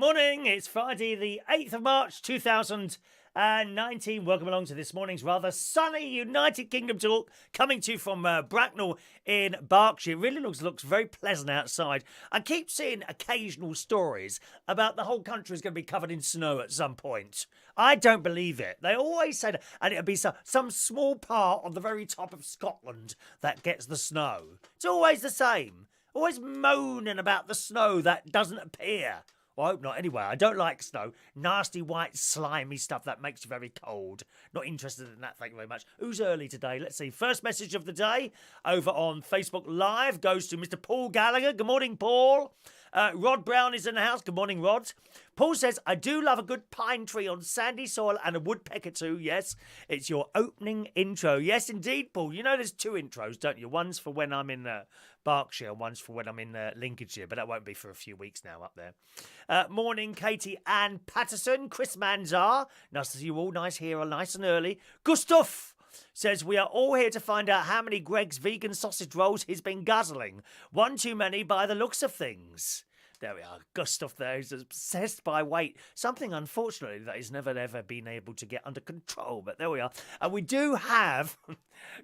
Morning, it's Friday the 8th of March 2019. Welcome along to this morning's rather sunny United Kingdom talk coming to you from Bracknell in Berkshire. It really looks very pleasant outside. I keep seeing occasional stories about the whole country is going to be covered in snow at some point. I don't believe it. They always say that, and it'll be some small part on the very top of Scotland that gets the snow. It's always the same. Always moaning about the snow that doesn't appear. Well, I hope not. Anyway, I don't like snow. Nasty, white, slimy stuff that makes you very cold. Not interested in that, thank you very much. Who's early today? Let's see. First message of the day over on Facebook Live goes to Mr. Paul Gallagher. Good morning, Paul. Rod Brown is in the house. Good morning, Rod. Paul says, I do love a good pine tree on sandy soil and a woodpecker too. Yes, it's your opening intro. Yes, indeed, Paul. You know there's two intros, don't you? One's for when I'm in Berkshire and one's for when I'm in Lincolnshire, but that won't be for a few weeks now up there. Morning, Katie Ann Patterson. Chris Manzar. Nice to see you all. Nice here, nice and early. Gustav says, we are all here to find out how many Greg's vegan sausage rolls he's been guzzling. One too many by the looks of things. There we are. Gustav there is obsessed by weight. Something, unfortunately, that he's never, ever been able to get under control. But there we are. And we do have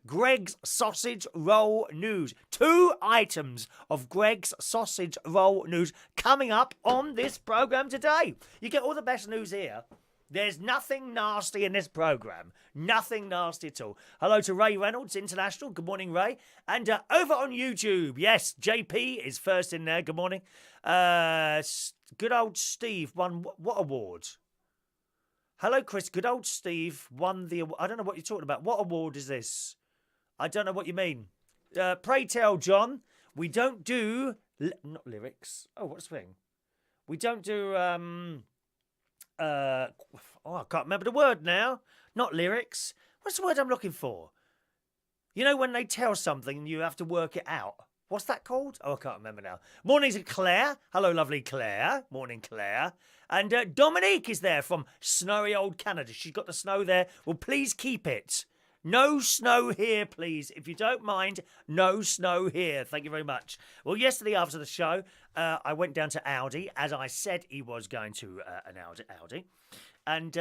Greg's sausage roll news. 2 items of Greg's sausage roll news coming up on this programme today. You get all the best news here. There's nothing nasty in this programme. Nothing nasty at all. Hello to Ray Reynolds, International. Good morning, Ray. And over on YouTube, yes, JP is first in there. Good morning. Good old Steve won what award? Hello, Chris. Good old Steve won the award. I don't know what you're talking about. What award is this? I don't know what you mean. Pray tell, John. We don't do... not lyrics. Oh, what's the thing? We don't do... I can't remember the word now. Not lyrics. What's the word I'm looking for? You know when they tell something and you have to work it out. What's that called? Oh, I can't remember now. Morning's to Claire. Hello, lovely Claire. Morning, Claire. And Dominique is there from snowy old Canada. She's got the snow there. Well, please keep it. No snow here, please. If you don't mind, no snow here. Thank you very much. Well, yesterday after the show, I went down to Aldi, as I said he was going to an Aldi. And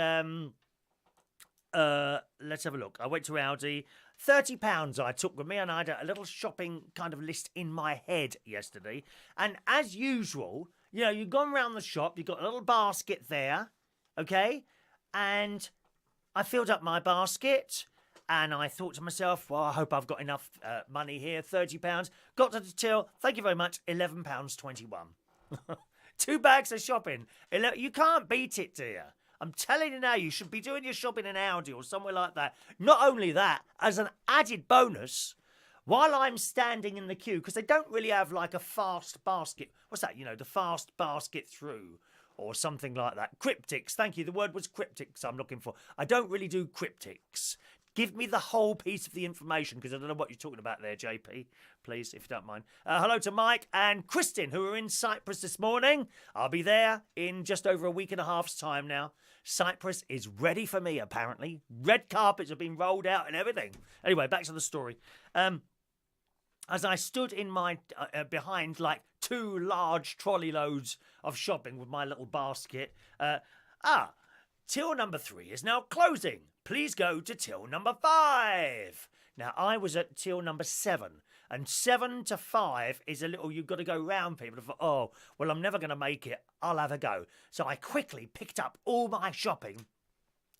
let's have a look. I went to Aldi. £30 I took with me, and I had a little shopping kind of list in my head yesterday. And as usual, you know, you've gone around the shop, you've got a little basket there, okay? And I filled up my basket. And I thought to myself, well, I hope I've got enough money here, £30. Got to the till, thank you very much, £11.21. 2 bags of shopping. You can't beat it, dear. I'm telling you now, you should be doing your shopping in Aldi or somewhere like that. Not only that, as an added bonus, while I'm standing in the queue, because they don't really have like a fast basket. What's that? You know, the fast basket through. Or something like that. Cryptics. Thank you. The word was cryptics I'm looking for. I don't really do cryptics. Give me the whole piece of the information, because I don't know what you're talking about there, JP. Please, if you don't mind. Hello to Mike and Kristin, who are in Cyprus this morning. I'll be there in just over a week and a half's time now. Cyprus is ready for me, apparently. Red carpets have been rolled out and everything. Anyway, back to the story. As I stood in my behind like 2 large trolley loads of shopping with my little basket. Till number 3 is now closing. Please go to till number 5. Now, I was at till number 7. And 7 to 5 is a little, you've got to go round people. I thought, oh, well, I'm never going to make it. I'll have a go. So I quickly picked up all my shopping,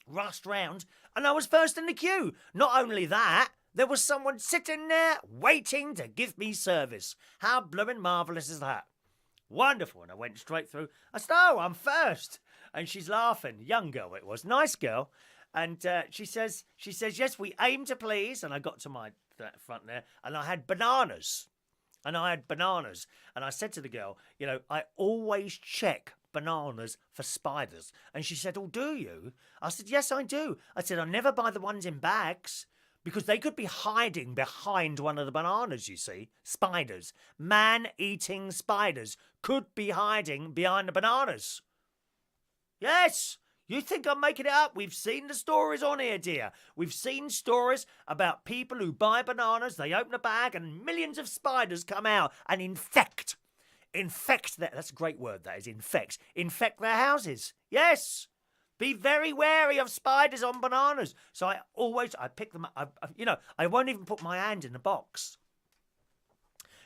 rushed round, and I was first in the queue. Not only that, there was someone sitting there waiting to give me service. How blooming marvellous is that? Wonderful. And I went straight through. I said, oh, I'm first. And she's laughing. Young girl it was. Nice girl. And she says, yes, we aim to please. And I got to my front there, and I had bananas. And I said to the girl, you know, I always check bananas for spiders. And she said, oh, do you? I said, yes, I do. I said, I never buy the ones in bags, because they could be hiding behind one of the bananas, you see. Spiders. Man-eating spiders could be hiding behind the bananas. Yes! You think I'm making it up? We've seen the stories on here, dear. We've seen stories about people who buy bananas, they open a bag, and millions of spiders come out and infect infect their... That's a great word, that is, infect. Infect their houses. Yes. Be very wary of spiders on bananas. So I pick them up. I won't even put my hand in the box,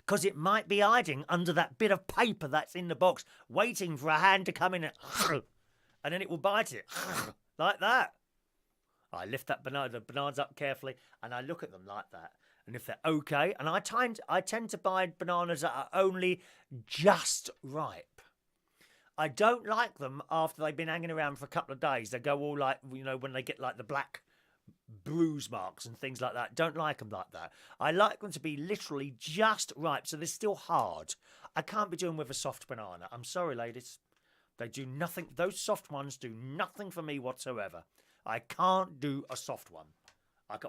because it might be hiding under that bit of paper that's in the box, waiting for a hand to come in and then it will bite it like that. I lift the bananas up carefully, and I look at them like that. And if they're okay, and I tend to buy bananas that are only just ripe. I don't like them after they've been hanging around for a couple of days. They go all like, when they get like the black bruise marks and things like that. Don't like them like that. I like them to be literally just ripe, so they're still hard. I can't be doing with a soft banana. I'm sorry, ladies. They do nothing. Those soft ones do nothing for me whatsoever. I can't do a soft one.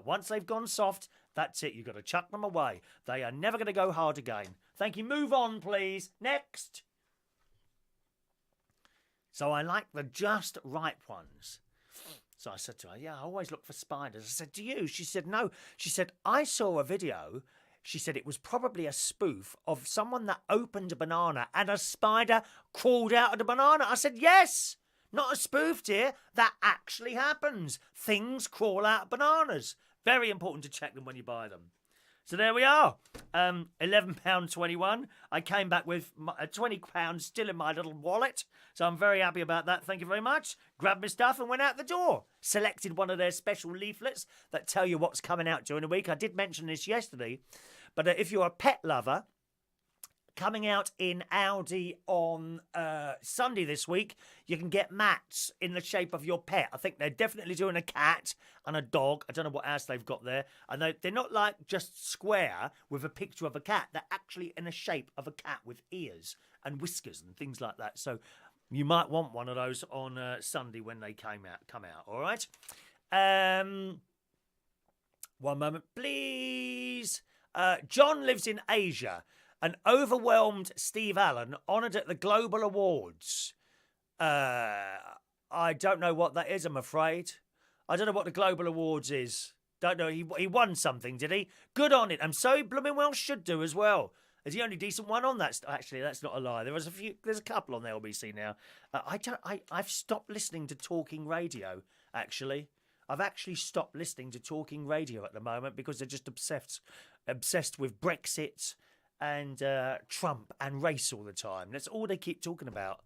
Once they've gone soft, that's it. You've got to chuck them away. They are never going to go hard again. Thank you. Move on, please. Next. So I like the just ripe ones. So I said to her, yeah, I always look for spiders. I said, do you? She said, no. She said, I saw a video. She said it was probably a spoof of someone that opened a banana and a spider crawled out of the banana. I said, yes, not a spoof, dear. That actually happens. Things crawl out of bananas. Very important to check them when you buy them. So there we are. £11.21. I came back with £20 still in my little wallet. So I'm very happy about that. Thank you very much. Grabbed my stuff and went out the door. Selected one of their special leaflets that tell you what's coming out during the week. I did mention this yesterday. But if you're a pet lover, coming out in Aldi on Sunday this week, you can get mats in the shape of your pet. I think they're definitely doing a cat and a dog. I don't know what else they've got there. And they're not like just square with a picture of a cat. They're actually in the shape of a cat with ears and whiskers and things like that. So you might want one of those on Sunday when they come out. All right. One moment, please. John lives in Asia. An overwhelmed Steve Allen honoured at the Global Awards. I don't know what that is, I'm afraid. I don't know what the Global Awards is. Don't know. He won something, did he? Good on it. And so he blooming well should do as well. Is the only decent one on that? Actually, that's not a lie. There's a couple on the LBC now. I've stopped listening to talking radio, actually. I've actually stopped listening to talking radio at the moment because they're just obsessed with Brexit and Trump and race all the time. That's all they keep talking about.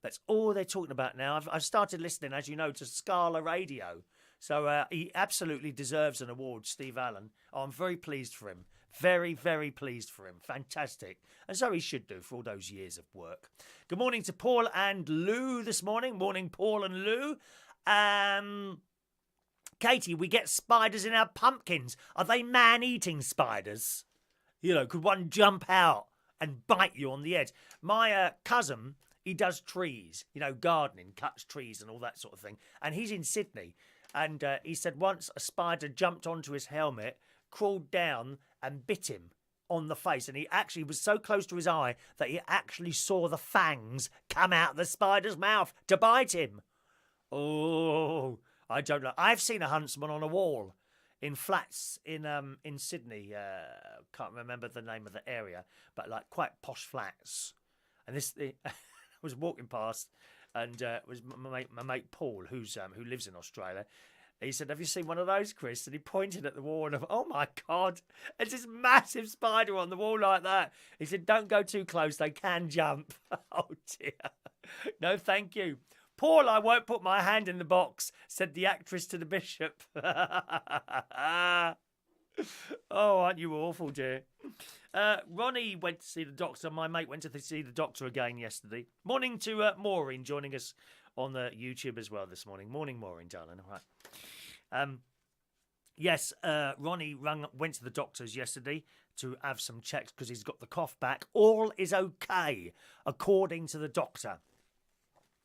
That's all they're talking about now. I've started listening, as you know, to Scala Radio. So he absolutely deserves an award, Steve Allen. Oh, I'm very pleased for him. Very, very pleased for him. Fantastic. And so he should do for all those years of work. Good morning to Paul and Lou this morning. Morning, Paul and Lou. Katie, we get spiders in our pumpkins. Are they man-eating spiders? Could one jump out and bite you on the edge? My cousin, he does trees, gardening, cuts trees and all that sort of thing. And he's in Sydney. And he said once a spider jumped onto his helmet, crawled down and bit him on the face. And he actually was so close to his eye that he actually saw the fangs come out of the spider's mouth to bite him. Oh, I don't know. I've seen a huntsman on a wall in flats in Sydney. Can't remember the name of the area, but like quite posh flats. And I was walking past, and it was my mate Paul, who lives in Australia. He said, "Have you seen one of those, Chris?" And he pointed at the wall, and I thought, oh my God, it's this massive spider on the wall like that. He said, "Don't go too close; they can jump." Oh dear, no, thank you. "Paul, I won't put my hand in the box," said the actress to the bishop. Oh, aren't you awful, dear? Ronnie went to see the doctor. My mate went to see the doctor again yesterday. Morning to Maureen joining us on the YouTube as well this morning. Morning, Maureen, darling. All right. Yes, Ronnie went to the doctor's yesterday to have some checks because he's got the cough back. All is okay, according to the doctor.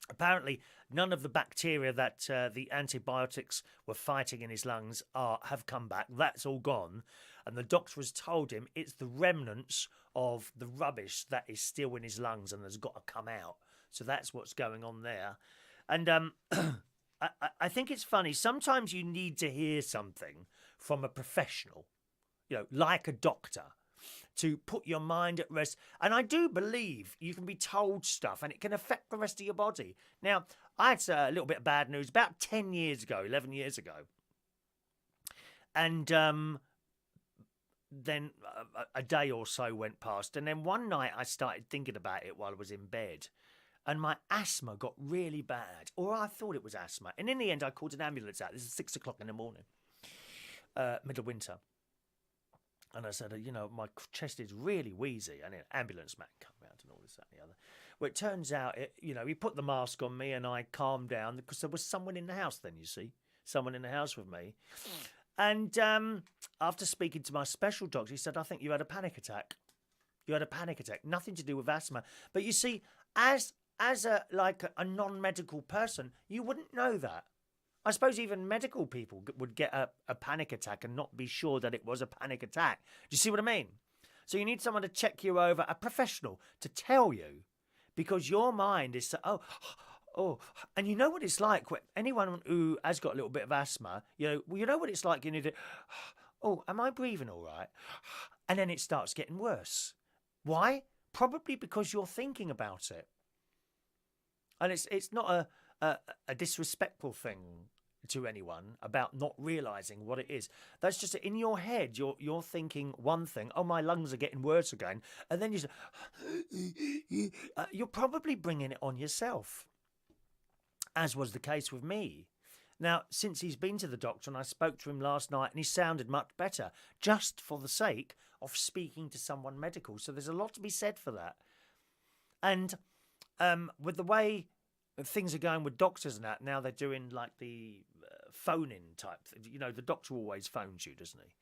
Apparently, none of the bacteria that the antibiotics were fighting in his lungs have come back. That's all gone. And the doctor has told him it's the remnants of the rubbish that is still in his lungs and has got to come out. So that's what's going on there. And I think it's funny. Sometimes you need to hear something from a professional, like a doctor. to put your mind at rest. And I do believe you can be told stuff and it can affect the rest of your body. Now, I had a little bit of bad news about 10 years ago, 11 years ago. And then a day or so went past. And then one night I started thinking about it while I was in bed. And my asthma got really bad. Or I thought it was asthma. And in the end, I called an ambulance out. This is 6 o'clock in the morning. Middle of winter. And I said, my chest is really wheezy. And an ambulance man come round and all this, that and the other. Well, it turns out, he put the mask on me and I calmed down because there was someone in the house then, you see. Someone in the house with me. And after speaking to my special doctor, he said, I think you had a panic attack. You had a panic attack. Nothing to do with asthma. But you see, as a non-medical person, you wouldn't know that. I suppose even medical people would get a panic attack and not be sure that it was a panic attack. Do you see what I mean? So you need someone to check you over, a professional, to tell you, because your mind is so, oh, and you know what it's like. Anyone who has got a little bit of asthma, you know what it's like. You need to, oh, am I breathing all right? And then it starts getting worse. Why? Probably because you're thinking about it. And it's not a disrespectful thing to anyone about not realising what it is. That's just in your head. You're thinking one thing. Oh, my lungs are getting worse again, and then you're probably bringing it on yourself, as was the case with me. Now, since he's been to the doctor, and I spoke to him last night, and he sounded much better, just for the sake of speaking to someone medical. So there's a lot to be said for that. And with the way things are going with doctors and that, now they're doing like the phone-in type. The doctor always phones you, doesn't he?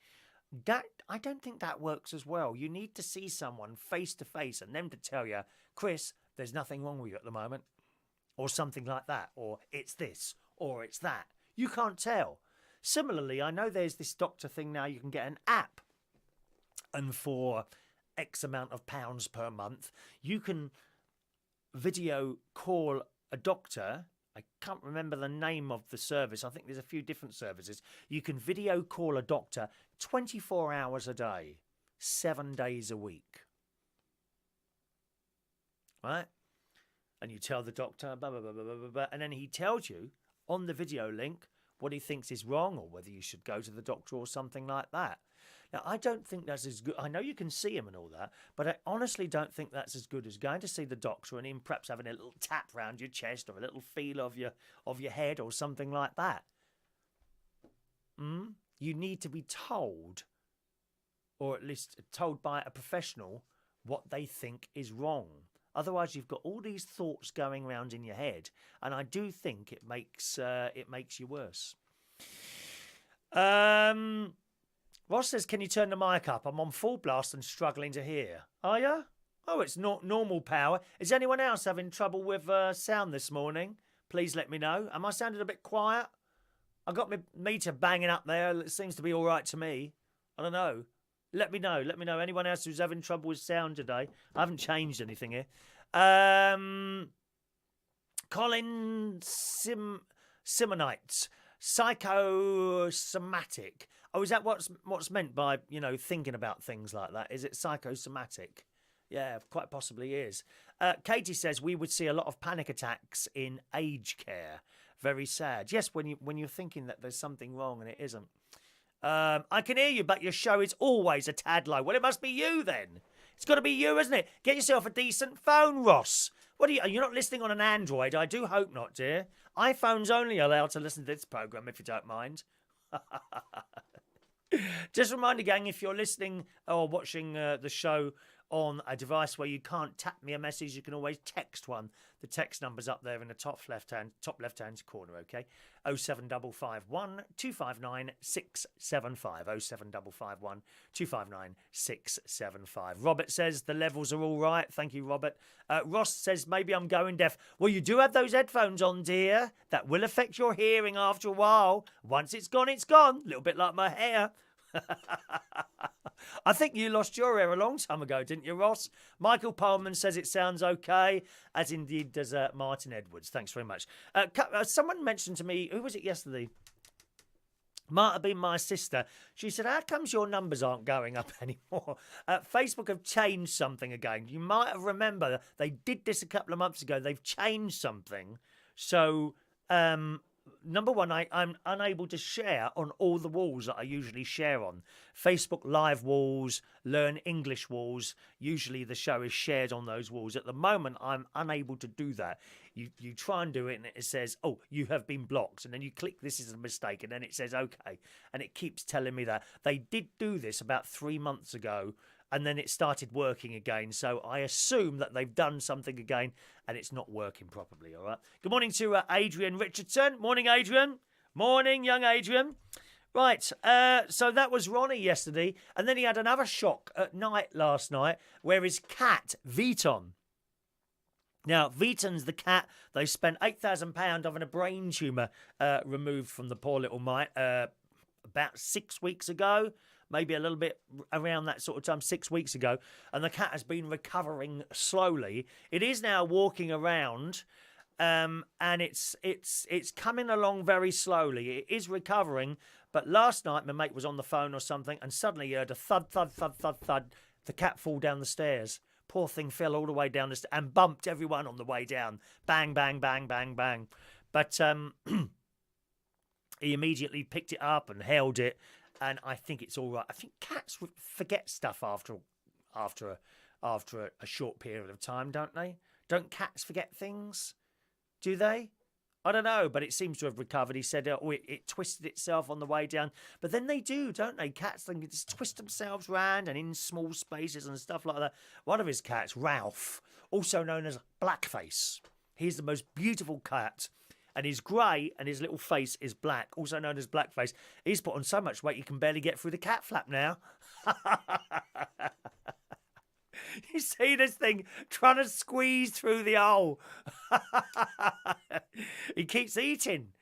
That I don't think that works as well. You need to see someone face to face and them to tell you, Chris, there's nothing wrong with you at the moment, or something like that, or it's this, or it's that. You can't tell. Similarly, I know there's this doctor thing now. You can get an app, and for X amount of pounds per month, you can video call a doctor. I can't remember the name of the service. I think there's a few different services. You can video call a doctor 24 hours a day, 7 days a week. Right? And you tell the doctor, blah, blah, blah, blah, blah, blah, and then he tells you on the video link what he thinks is wrong or whether you should go to the doctor or something like that. Now, I don't think that's as good. I know you can see him and all that, but I honestly don't think that's as good as going to see the doctor and him perhaps having a little tap round your chest or a little feel of your head or something like that. You need to be told, or at least told by a professional, what they think is wrong. Otherwise, you've got all these thoughts going around in your head, and I do think it makes you worse. Ross says, can you turn the mic up? I'm on full blast and struggling to hear. Are you? Oh, it's not normal power. Is anyone else having trouble with sound this morning? Please let me know. Am I sounding a bit quiet? I got my meter banging up there. It seems to be all right to me. I don't know. Let me know. Let me know. Anyone else who's having trouble with sound today? I haven't changed anything here. Colin Simonites. Psychosomatic. Oh, is that what's meant by, thinking about things like that? Is it psychosomatic? Yeah, quite possibly is. Katie says we would see a lot of panic attacks in aged care. Very sad. Yes, when you're thinking that there's something wrong and it isn't. I can hear you, but your show is always a tad low. Well, it must be you then. It's got to be you, isn't it? Get yourself a decent phone, Ross. You're not listening on an Android? I do hope not, dear. iPhone's only allowed to listen to this programme, if you don't mind. Just a reminder, gang, if you're listening or watching the show on a device where you can't tap me a message, you can always text one. The text number's up there in the top left-hand corner, okay? 07551 259 675. 07551 259 675. Robert says the levels are all right. Thank you, Robert. Ross says maybe I'm going deaf. Well, you do have those headphones on, dear. That will affect your hearing after a while. Once it's gone, it's gone. A little bit like my hair. I think you lost your hair a long time ago, didn't you, Ross? Michael Pullman says it sounds okay, as indeed does Martin Edwards. Thanks very much. Someone mentioned to me, who was it yesterday? Might have been my sister. She said, how comes your numbers aren't going up anymore? Facebook have changed something again. You might have remembered they did this a couple of months ago. They've changed something. So, number one, I'm unable to share on all the walls that I usually share on. Facebook Live walls, Learn English walls. Usually the show is shared on those walls. At the moment, I'm unable to do that. You try and do it and it says, oh, you have been blocked. And then you click, this is a mistake. And then it says, okay. And it keeps telling me that. They did do this about 3 months ago. And then it started working again. So I assume that they've done something again and it's not working properly, all right? Good morning to Adrian Richardson. Morning, Adrian. Morning, young Adrian. Right, so that was Ronnie yesterday. And then he had another shock at night last night where his cat, Veton. Now, Veton's the cat. They spent £8,000 having a brain tumour removed from the poor little mite about 6 weeks ago. Maybe a little bit around that sort of time, 6 weeks ago. And the cat has been recovering slowly. It is now walking around and it's coming along very slowly. It is recovering. But last night, my mate was on the phone or something and suddenly he heard a thud, thud, thud, thud, thud. The cat fall down the stairs. Poor thing fell all the way down the stairs and bumped everyone on the way down. Bang, bang, bang, bang, bang. But he immediately picked it up and held it. And I think it's all right. I think cats forget stuff after a short period of time, don't they? Don't cats forget things? Do they? I don't know, but it seems to have recovered. He said it twisted itself on the way down. But then they do, don't they? Cats, they just twist themselves round and in small spaces and stuff like that. One of his cats, Ralph, also known as Blackface. He's the most beautiful cat. And he's grey and his little face is black, also known as Blackface. He's put on so much weight you can barely get through the cat flap now. You see this thing trying to squeeze through the hole. He keeps eating.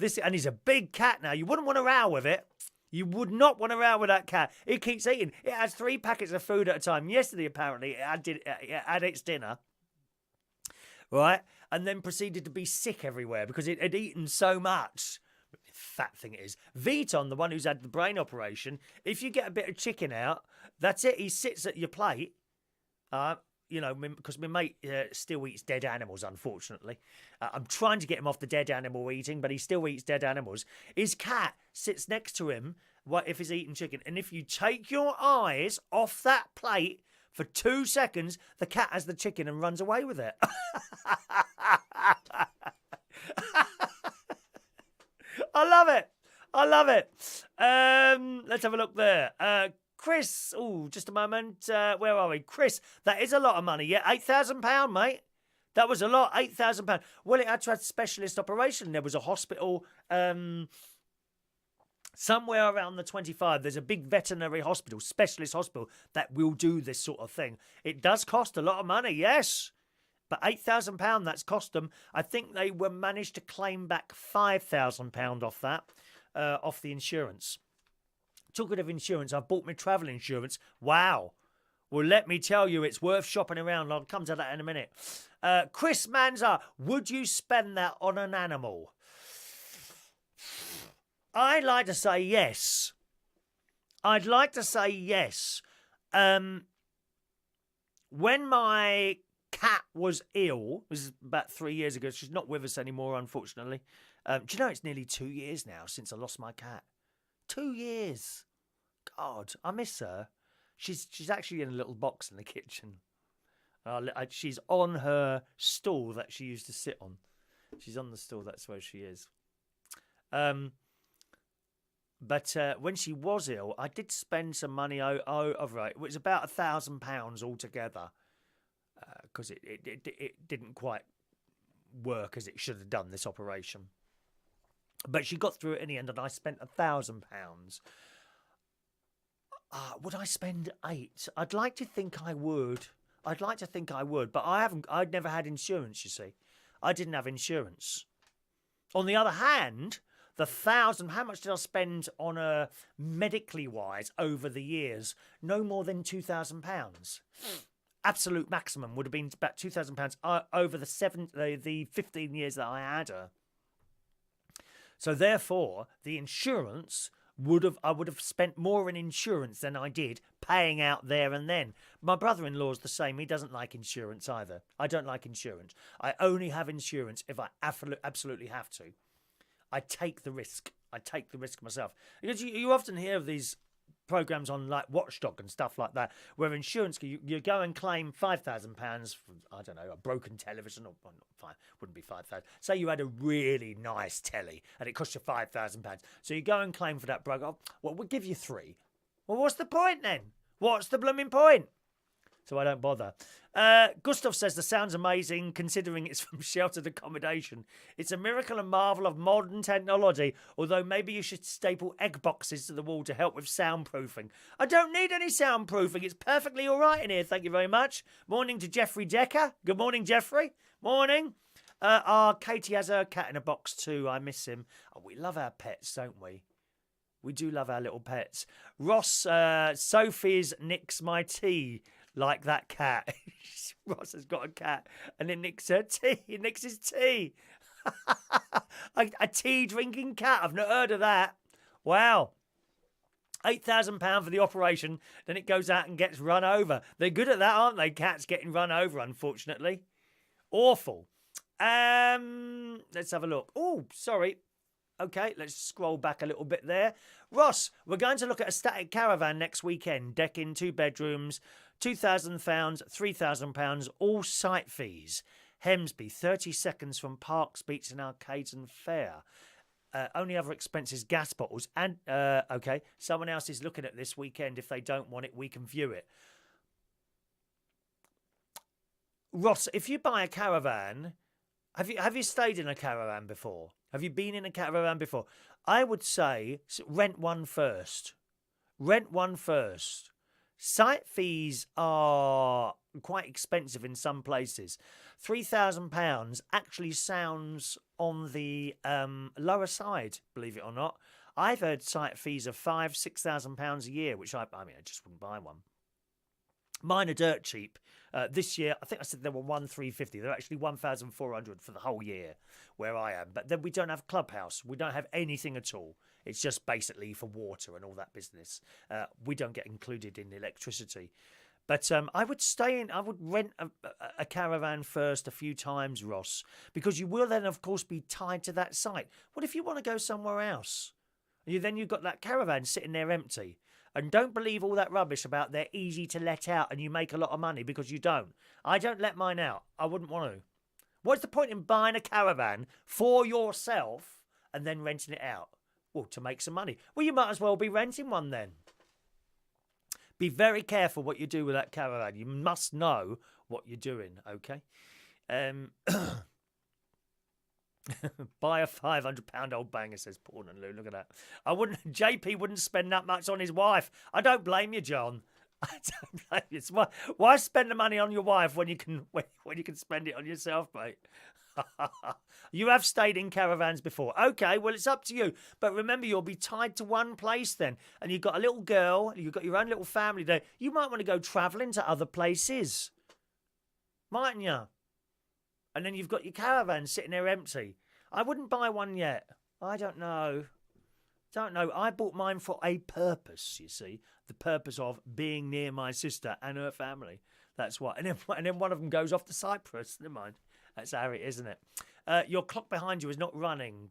And he's a big cat now. You wouldn't want to row with it. You would not want to row with that cat. It keeps eating. It has 3 packets of food at a time. Yesterday, apparently, it had its dinner. Right? And then proceeded to be sick everywhere because it had eaten so much. Fat thing it is. Veton, the one who's had the brain operation, if you get a bit of chicken out, that's it. He sits at your plate. Because my mate still eats dead animals, unfortunately. I'm trying to get him off the dead animal eating, but he still eats dead animals. His cat sits next to him if he's eating chicken. And if you take your eyes off that plate for 2 seconds, the cat has the chicken and runs away with it. I love it. I love it. Let's have a look there. Chris, just a moment. Where are we? Chris, that is a lot of money. Yeah, £8,000, mate. That was a lot, £8,000. Well, it had to have specialist operation. There was a hospital somewhere around the 25. There's a big veterinary hospital, specialist hospital, that will do this sort of thing. It does cost a lot of money, yes. But £8,000, that's cost them. I think they were managed to claim back £5,000 off that, off the insurance. Talking of insurance, I've bought my travel insurance. Wow. Well, let me tell you, it's worth shopping around. I'll come to that in a minute. Chris Manza, would you spend that on an animal? I'd like to say yes. I'd like to say yes. When my cat was ill, this is about 3 years ago. She's not with us anymore, unfortunately. Do you know it's nearly 2 years now since I lost my cat? 2 years. God, I miss her. She's actually in a little box in the kitchen. She's on her stool that she used to sit on. She's on the stool. That's where she is. But when she was ill, I did spend some money over it. It was about £1,000 altogether. Because it didn't quite work as it should have done, this operation. But she got through it in the end, and I spent £1,000. Would I spend 8? I'd like to think I would. But I'd never had insurance, you see. I didn't have insurance. On the other hand, the £1,000, how much did I spend on a medically wise over the years? No more than £2,000. Absolute maximum would have been about £2,000 over the 15 years that I had her. So therefore, the insurance I would have spent more in insurance than I did paying out there and then. My brother-in-law's the same. He doesn't like insurance either. I don't like insurance. I only have insurance if I absolutely have to. I take the risk. I take the risk myself. Because you often hear of these programs on like Watchdog and stuff like that, where insurance, you go and claim £5,000 for, I don't know, a broken television, or well, not five, wouldn't be 5,000. Say you had a really nice telly and it cost you £5,000. So you go and claim for that broker. Oh, well, we'll give you 3. Well, what's the point then? What's the blooming point? So I don't bother. Gustav says the sound's amazing considering it's from sheltered accommodation. It's a miracle and marvel of modern technology, although maybe you should staple egg boxes to the wall to help with soundproofing. I don't need any soundproofing. It's perfectly all right in here. Thank you very much. Morning to Jeffrey Decker. Good morning, Jeffrey. Morning. Katie has her cat in a box too. I miss him. Oh, we love our pets, don't we? We do love our little pets. Ross, Sophie's nicks my tea. Like that cat. Ross has got a cat and it nicks her tea. He nicks his tea. a tea drinking cat. I've not heard of that. Wow. £8,000 for the operation. Then it goes out and gets run over. They're good at that, aren't they? Cats getting run over, unfortunately. Awful. Let's have a look. Oh, sorry. Okay, let's scroll back a little bit there. Ross, we're going to look at a static caravan next weekend. Deck in 2 bedrooms, £2,000, £3,000, all site fees. Hemsby, 30 seconds from parks, beach and arcades and fair. Only other expenses, gas bottles. And, okay, someone else is looking at this weekend. If they don't want it, we can view it. Ross, if you buy a caravan, have you stayed in a caravan before? Have you been in a caravan before? I would say rent one first. Rent one first. Site fees are quite expensive in some places. £3,000 actually sounds on the lower side, believe it or not. I've heard site fees of £5,000-6,000 a year, which I just wouldn't buy one. Mine are dirt cheap. This year, I think I said they were 1,350. They're actually 1,400 for the whole year where I am. But then we don't have clubhouse. We don't have anything at all. It's just basically for water and all that business. We don't get included in electricity. But I would rent a caravan first a few times, Ross, because you will then, of course, be tied to that site. What if you want to go somewhere else? You've got that caravan sitting there empty. And don't believe all that rubbish about they're easy to let out and you make a lot of money, because you don't. I don't let mine out. I wouldn't want to. What's the point in buying a caravan for yourself and then renting it out? Well, to make some money. Well, you might as well be renting one then. Be very careful what you do with that caravan. You must know what you're doing, okay? Buy a £500 old banger, says Paul and Lou. Look at that. JP wouldn't spend that much on his wife. I don't blame you, John. I don't blame you. Why spend the money on your wife when you can spend it on yourself, mate? You have stayed in caravans before. Okay, well, it's up to you. But remember, you'll be tied to one place then. And you've got a little girl, you've got your own little family there. You might want to go travelling to other places. Mightn't you? And then you've got your caravan sitting there empty. I wouldn't buy one yet. I don't know. I bought mine for a purpose, you see. The purpose of being near my sister and her family. That's what. And then one of them goes off to Cyprus. Never mind. That's how it is, isn't it? Your clock behind you is not running.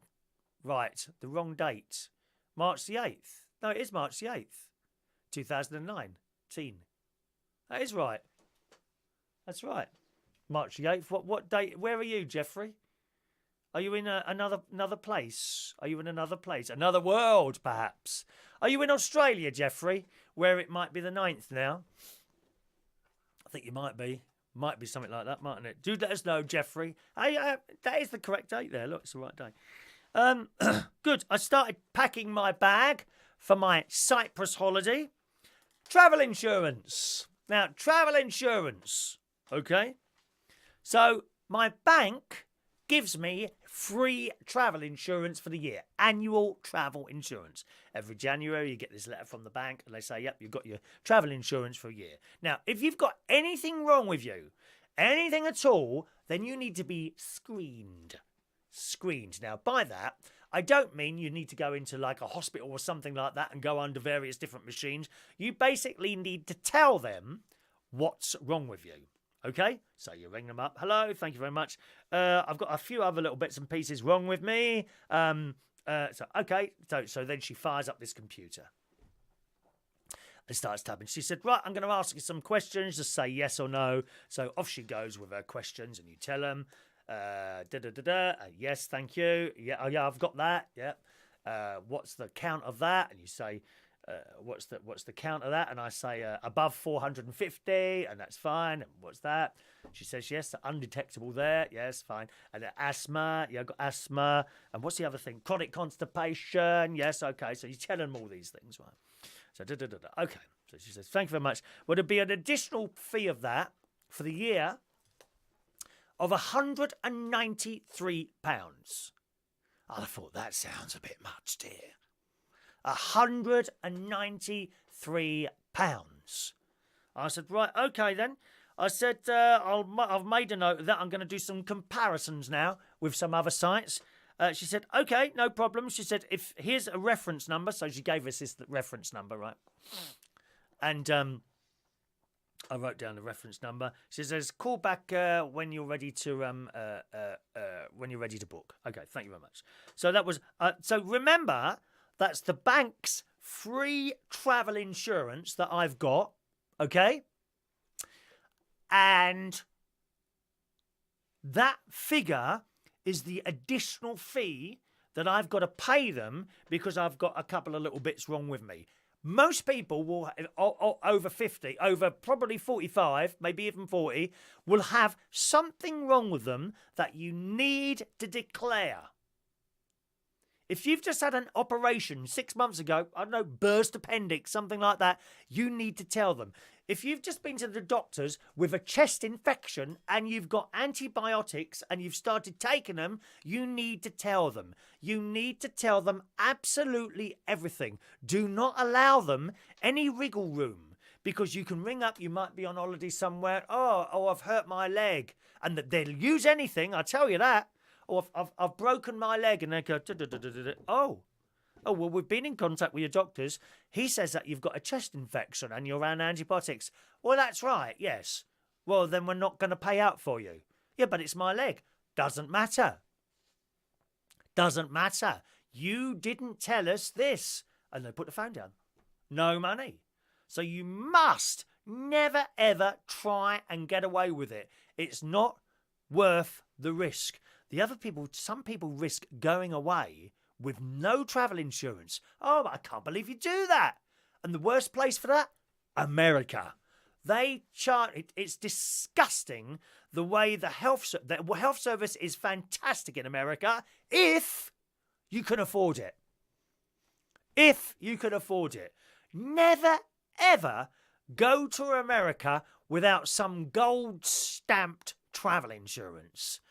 Right. The wrong date. March the 8th. No, it is March the 8th. 2019. That is right. That's right. March the 8th. What date? Where are you, Jeffrey? Are you in another place? Are you in another place? Another world, perhaps? Are you in Australia, Jeffrey, where it might be the 9th now? I think you might be. Might be something like that, mightn't it? Do let us know, Jeffrey. That is the correct date there. Look, it's the right day. Good. I started packing my bag for my Cyprus holiday. Travel insurance. Now, travel insurance. Okay? So, my bank gives me free travel insurance for the year. Annual travel insurance. Every January, you get this letter from the bank and they say, yep, you've got your travel insurance for a year. Now, if you've got anything wrong with you, anything at all, then you need to be screened. Screened. Now, by that, I don't mean you need to go into like a hospital or something like that and go under various different machines. You basically need to tell them what's wrong with you. Okay? So you ring them up. Hello, thank you very much. I've got a few other little bits and pieces wrong with me. Okay. So then she fires up this computer and starts typing. She said, right, I'm going to ask you some questions. Just say yes or no. So off she goes with her questions, and you tell them, yes, thank you. Yeah, oh, yeah, I've got that. Yeah. What's the count of that? And you say, what's the count of that? And I say above 450, and that's fine. And what's that? She says yes, undetectable there. Yes, fine. And asthma, yeah, I've got asthma. And what's the other thing? Chronic constipation. Yes, okay. So you tell them all these things, right? So okay. So she says, thank you very much. Well, there'd be an additional fee of that for the year of £193. I thought that sounds a bit much, dear. £193. I said, right, okay then. I said, I've made a note of that. I'm going to do some comparisons now with some other sites. She said, okay, no problem. She said, here's a reference number. So she gave us this reference number, right? And I wrote down the reference number. She says, call back when you're ready to book. Okay, thank you very much. So that was so remember, that's the bank's free travel insurance that I've got, okay? And that figure is the additional fee that I've got to pay them because I've got a couple of little bits wrong with me. Most people will, over 50, over probably 45, maybe even 40, will have something wrong with them that you need to declare. If you've just had an operation 6 months ago, I don't know, burst appendix, something like that, you need to tell them. If you've just been to the doctors with a chest infection and you've got antibiotics and you've started taking them, you need to tell them. You need to tell them absolutely everything. Do not allow them any wriggle room, because you can ring up, you might be on holiday somewhere, oh, I've hurt my leg. And they'll use anything, I tell you that. Or I've broken my leg, and they go, oh, well, we've been in contact with your doctors. He says that you've got a chest infection and you're on antibiotics. Well, that's right, yes. Well, then we're not going to pay out for you. Yeah, but it's my leg. Doesn't matter. Doesn't matter. You didn't tell us this. And they put the phone down. No money. So you must never, ever try and get away with it. It's not worth the risk. Some people risk going away with no travel insurance. Oh, I can't believe you do that. And the worst place for that? America. They charge. It's disgusting the way the health service is fantastic in America if you can afford it. If you can afford it. Never, ever go to America without some gold-stamped travel insurance.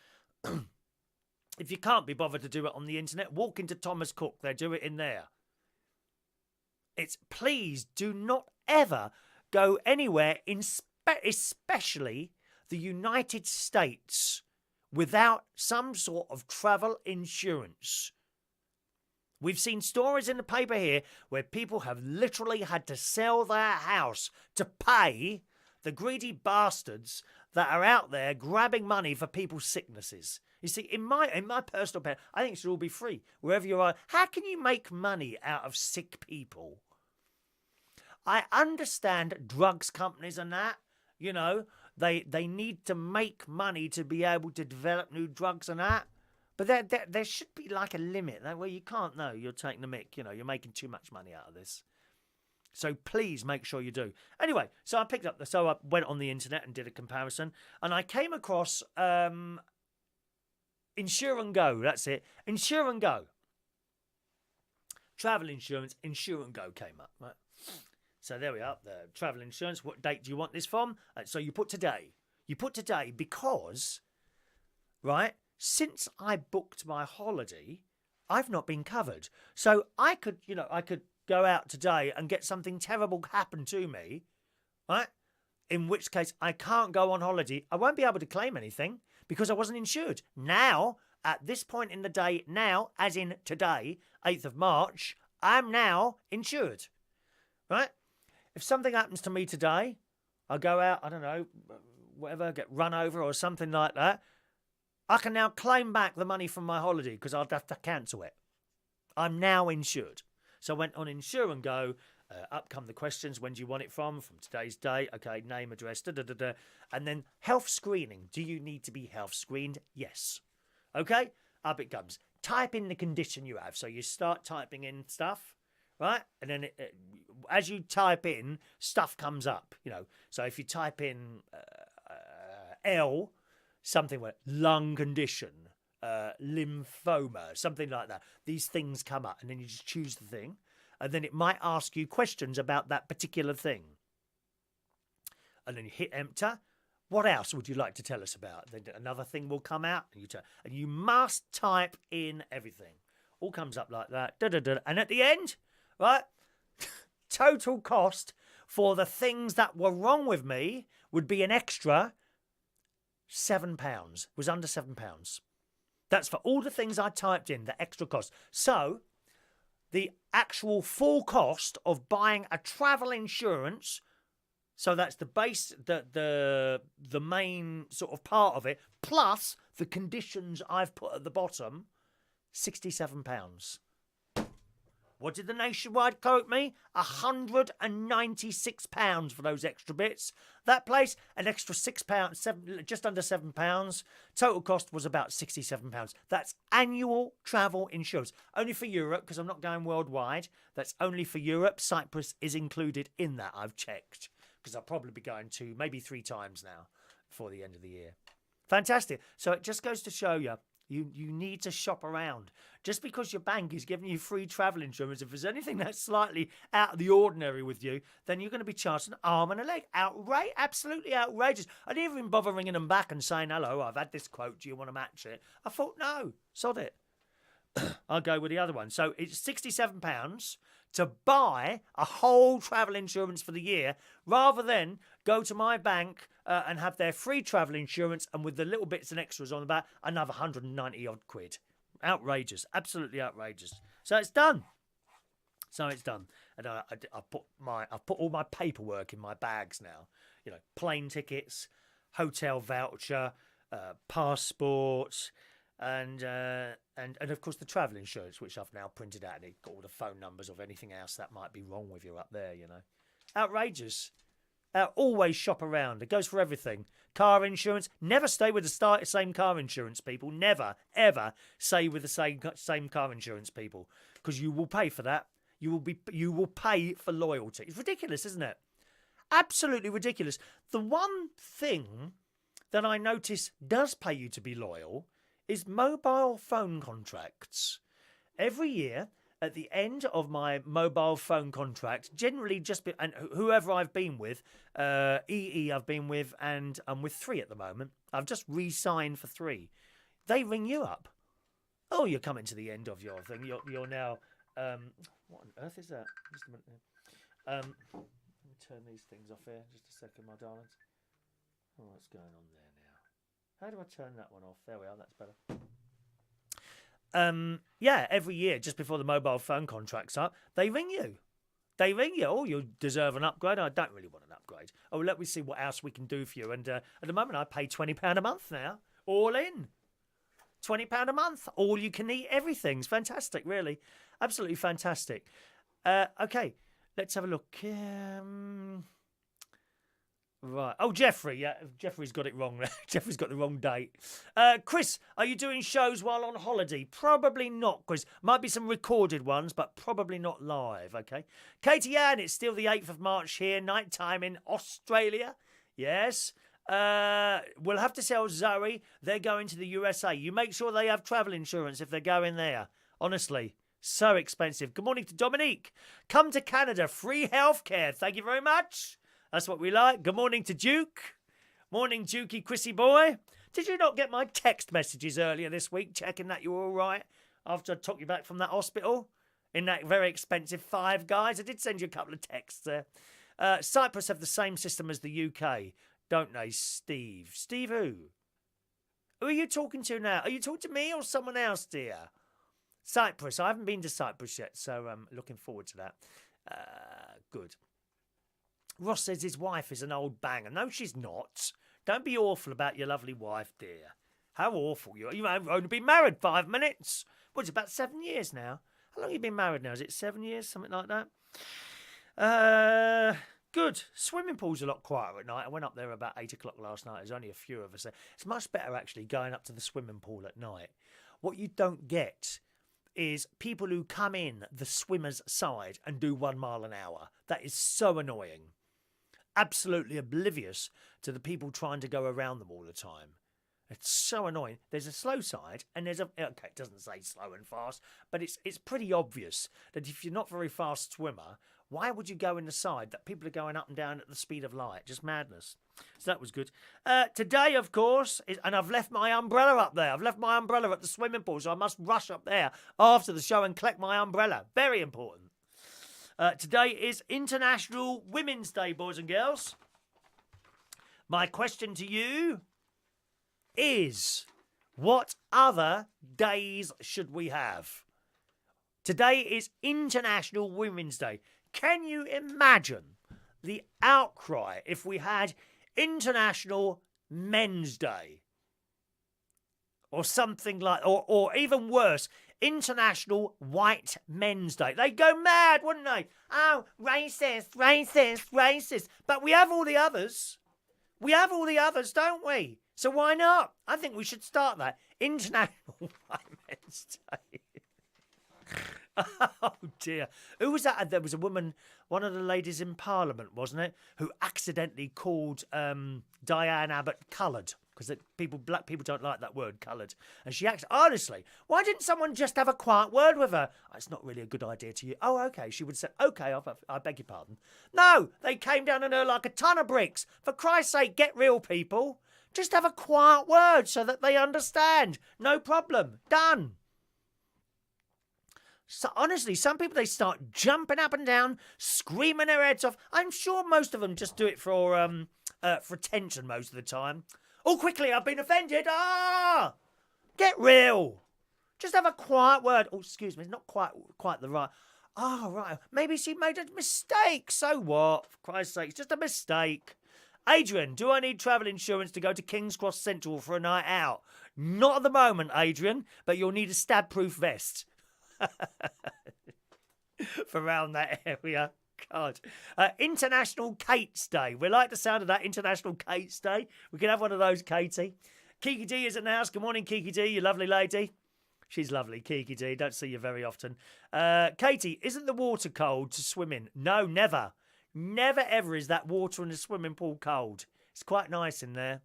If you can't be bothered to do it on the internet, walk into Thomas Cook. They do it in there. Please do not ever go anywhere, especially the United States, without some sort of travel insurance. We've seen stories in the paper here where people have literally had to sell their house to pay the greedy bastards that are out there grabbing money for people's sicknesses. You see, in my personal opinion, I think it should all be free, wherever you are. How can you make money out of sick people? I understand drugs companies and that, you know, they need to make money to be able to develop new drugs and that. But there should be like a limit where you can't know you're taking the mick, you know, you're making too much money out of this. So please make sure you do. Anyway, so I went on the internet and did a comparison, and I came across Insure and Go, that's it. Insure and Go. Travel insurance, Insure and Go came up, right? So there we are, the travel insurance. What date do you want this from? So you put today. You put today because, right, since I booked my holiday, I've not been covered. So I could go out today and get something terrible happen to me, right? In which case I can't go on holiday. I won't be able to claim anything because I wasn't insured. Now, at this point in the day now, as in today, 8th of March, I'm now insured. Right? If something happens to me today, I go out, I don't know, whatever, get run over or something like that, I can now claim back the money from my holiday because I'd have to cancel it. I'm now insured. So I went on Insure and Go. Up come the questions. When do you want it from? From today's date. Okay, name, address, da-da-da-da. And then health screening. Do you need to be health screened? Yes. Okay, up it comes. Type in the condition you have. So you start typing in stuff, right? And then as you type in, stuff comes up, you know. So if you type in L, something like lung condition, lymphoma, something like that. These things come up, and then you just choose the thing. And then it might ask you questions about that particular thing. And then you hit enter. What else would you like to tell us about? Then another thing will come out, and you must type in everything. All comes up like that. Da-da-da. And at the end, right, total cost for the things that were wrong with me would be an extra £7. It was under £7. That's for all the things I typed in, the extra cost. So the actual full cost of buying a travel insurance, so that's the base, the main sort of part of it, plus the conditions I've put at the bottom, £67. What did the Nationwide quote me? £196 for those extra bits. That place, an extra £6, just under £7. Total cost was about £67. That's annual travel insurance. Only for Europe, because I'm not going worldwide. That's only for Europe. Cyprus is included in that, I've checked. Because I'll probably be going to maybe 3 times now before the end of the year. Fantastic. So it just goes to show you, you need to shop around. Just because your bank is giving you free travel insurance, if there's anything that's slightly out of the ordinary with you, then you're going to be charged an arm and a leg. Absolutely outrageous. I didn't even bother ringing them back and saying, hello, I've had this quote. Do you want to match it? I thought, no, sod it. I'll go with the other one. So it's £67 to buy a whole travel insurance for the year, rather than go to my bank and have their free travel insurance, and with the little bits and extras on the back, another 190 odd quid. Outrageous, absolutely outrageous. So it's done. And I've put all my paperwork in my bags now. You know, plane tickets, hotel voucher, passports, and of course the travel insurance, which I've now printed out, and it's got all the phone numbers of anything else that might be wrong with you up there. You know, outrageous. Always shop around. It goes for everything. Car insurance. Never stay with the same car insurance people. Never, ever stay with the same car insurance people, because you will pay for that. You will pay for loyalty. It's ridiculous, isn't it? Absolutely ridiculous. The one thing that I notice does pay you to be loyal is mobile phone contracts. Every year, at the end of my mobile phone contract, generally and whoever I've been with, EE I've been with, and I'm with 3 at the moment. I've just re-signed for 3. They ring you up. Oh, you're coming to the end of your thing. You're now. What on earth is that? Just a minute. Let me turn these things off here. Just a second, my darlings. Oh, what's going on there now? How do I turn that one off? There we are. That's better. Yeah, every year, just before the mobile phone contract's up, they ring you. Oh, you deserve an upgrade. I don't really want an upgrade. Oh, let me see what else we can do for you. And at the moment, I pay £20 a month now. All in. £20 a month. All you can eat everything. It's fantastic, really. Absolutely fantastic. Okay, let's have a look. Right. Oh, Jeffrey. Yeah, Jeffrey's got it wrong. Jeffrey's got the wrong date. Chris, are you doing shows while on holiday? Probably not, Chris. Might be some recorded ones, but probably not live, okay? Katie Ann, it's still the 8th of March here, night time in Australia. Yes. We'll have to tell Zoe they're going to the USA. You make sure they have travel insurance if they're going there. Honestly, so expensive. Good morning to Dominique. Come to Canada. Free healthcare. Thank you very much. That's what we like. Good morning to Duke. Morning, Dukey Chrissy boy. Did you not get my text messages earlier this week checking that you were all right after I took you back from that hospital in that very expensive Five Guys? I did send you a couple of texts there. Cyprus have the same system as the UK, don't they, Steve? Steve who? Who are you talking to now? Are you talking to me or someone else, dear? Cyprus. I haven't been to Cyprus yet, so I'm looking forward to that. Good. Ross says his wife is an old banger. No, she's not. Don't be awful about your lovely wife, dear. How awful you are. You've only been married 5 minutes. What's it, about 7 years now? How long have you been married now? Is it 7 years? Something like that? Good. Swimming pool's a lot quieter at night. I went up there about 8 o'clock last night. There's only a few of us there. It's much better, actually, going up to the swimming pool at night. What you don't get is people who come in the swimmer's side and do 1 mile an hour. That is so annoying. Absolutely oblivious to the people trying to go around them all the time. It's so annoying. There's a slow side and there's a... Okay, it doesn't say slow and fast, but it's pretty obvious that if you're not a very fast swimmer, why would you go in the side that people are going up and down at the speed of light? Just madness. So that was good. Today, of course, and I've left my umbrella up there. I've left my umbrella at the swimming pool, so I must rush up there after the show and collect my umbrella. Very important. Today is International Women's Day, boys and girls. My question to you is, what other days should we have? Today is International Women's Day. Can you imagine the outcry if we had International Men's Day? Or something like, or even worse, International White Men's Day. They'd go mad, wouldn't they? Oh, racist, racist, racist. But we have all the others. We have all the others, don't we? So why not? I think we should start that. International White Men's Day. Oh, dear. Who was that? There was a woman, one of the ladies in Parliament, wasn't it, who accidentally called Diane Abbott coloured. Because black people don't like that word, coloured. And she asked, honestly, why didn't someone just have a quiet word with her? Oh, it's not really a good idea to you. Oh, okay. She would say, okay, I beg your pardon. No, they came down on her like a ton of bricks. For Christ's sake, get real, people. Just have a quiet word so that they understand. No problem. Done. So honestly, some people, they start jumping up and down, screaming their heads off. I'm sure most of them just do it for attention most of the time. Oh, quickly, I've been offended. Ah! Get real. Just have a quiet word. Oh, excuse me, it's not quite the right... Oh, right. Maybe she made a mistake. So what? For Christ's sake, it's just a mistake. Adrian, do I need travel insurance to go to King's Cross Central for a night out? Not at the moment, Adrian, but you'll need a stab-proof vest. For around that area. God. International Kate's Day. We like the sound of that. International Kate's Day. We can have one of those, Katie. Kiki D is in the house. Good morning, Kiki D, you lovely lady. She's lovely, Kiki D. Don't see you very often. Katie, isn't the water cold to swim in? No, never. Never ever is that water in the swimming pool cold. It's quite nice in there.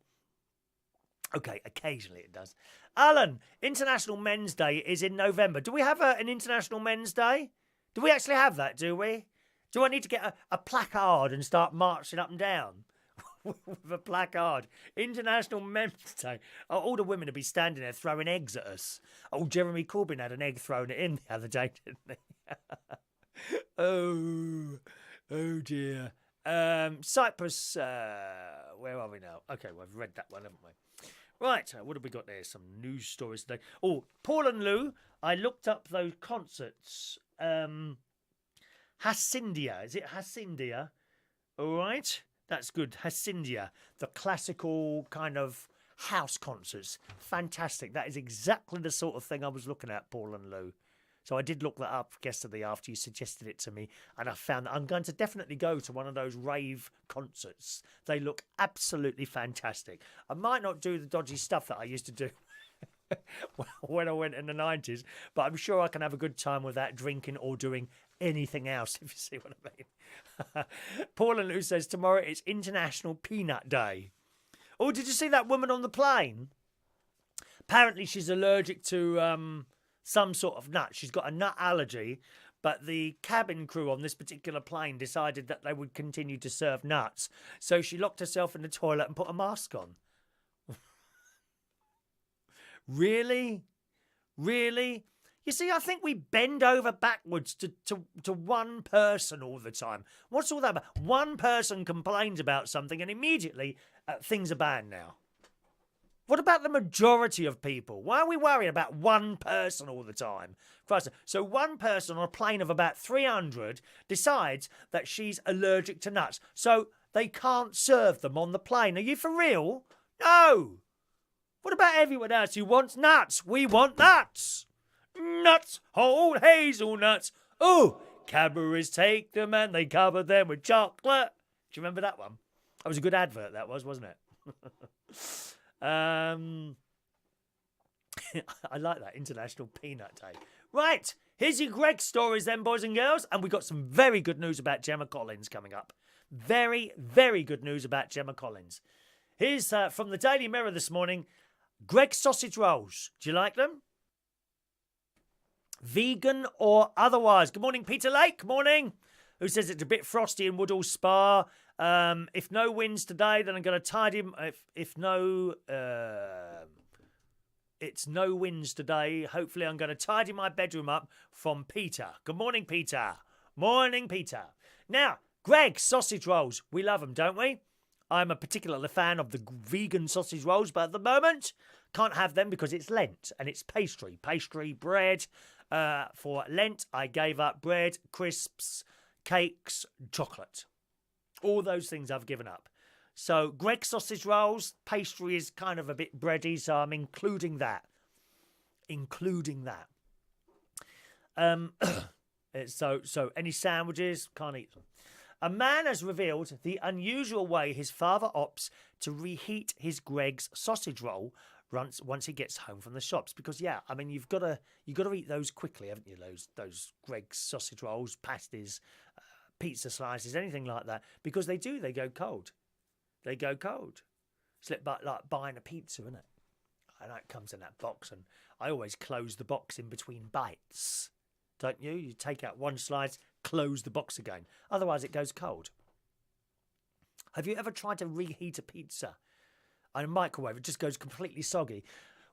Okay, occasionally it does. Alan, International Men's Day is in November. Do we have an International Men's Day? Do we actually have that, do we? Do I need to get a placard and start marching up and down with a placard? International Men's Day. Oh, all the women would be standing there throwing eggs at us. Oh, Jeremy Corbyn had an egg thrown in the other day, didn't he? Oh dear. Cyprus, where are we now? Okay, we've read that one, haven't we? Right, what have we got there? Some news stories today. Oh, Paul and Lou, I looked up those concerts. Hacindia. Is it Hacindia? All right. That's good. Hacindia. The classical kind of house concerts. Fantastic. That is exactly the sort of thing I was looking at, Paul and Lou. So I did look that up yesterday after you suggested it to me, and I found that I'm going to definitely go to one of those rave concerts. They look absolutely fantastic. I might not do the dodgy stuff that I used to do when I went in the 90s, but I'm sure I can have a good time without drinking or doing anything else, if you see what I mean. Paul and Lou says tomorrow it's International Peanut Day. Oh, did you see that woman on the plane? Apparently she's allergic to some sort of nut. She's got a nut allergy, but the cabin crew on this particular plane decided that they would continue to serve nuts. So she locked herself in the toilet and put a mask on. Really? Really? You see, I think we bend over backwards to one person all the time. What's all that about? One person complains about something and immediately things are banned now. What about the majority of people? Why are we worried about one person all the time? Christ. So one person on a plane of about 300 decides that she's allergic to nuts. So they can't serve them on the plane. Are you for real? No. What about everyone else who wants nuts? We want nuts. Nuts, whole hazelnuts. Oh, Cadbury's take them and they cover them with chocolate. Do you remember that one? That was a good advert, that was, wasn't it? I like that, International Peanut Day. Right, here's your Greg stories then, boys and girls. And we got some very good news about Gemma Collins coming up. Very, very good news about Gemma Collins. Here's from the Daily Mirror this morning. Greg's sausage rolls. Do you like them? Vegan or otherwise. Good morning, Peter Lake. Good morning. Who says it's a bit frosty in Woodall Spa. If no winds today, then I'm going to tidy... If no... it's no winds today. Hopefully I'm going to tidy my bedroom up from Peter. Good morning, Peter. Morning, Peter. Now, Greg's sausage rolls. We love them, don't we? I'm a particular fan of the vegan sausage rolls, but at the moment, can't have them because it's Lent and it's pastry. Pastry, bread. For Lent, I gave up bread, crisps, cakes, chocolate. All those things I've given up. So Greg's sausage rolls, pastry is kind of a bit bready, so I'm including that. So any sandwiches, can't eat them. A man has revealed the unusual way his father opts to reheat his Greg's sausage roll once he gets home from the shops. Because you've got to eat those quickly, haven't you? Those Greg's sausage rolls, pasties, pizza slices, anything like that. Because they go cold. They go cold. It's like buying a pizza, isn't it? And that comes in that box, and I always close the box in between bites. Don't you? You take out one slice, close the box again. Otherwise, it goes cold. Have you ever tried to reheat a pizza in a microwave? It just goes completely soggy.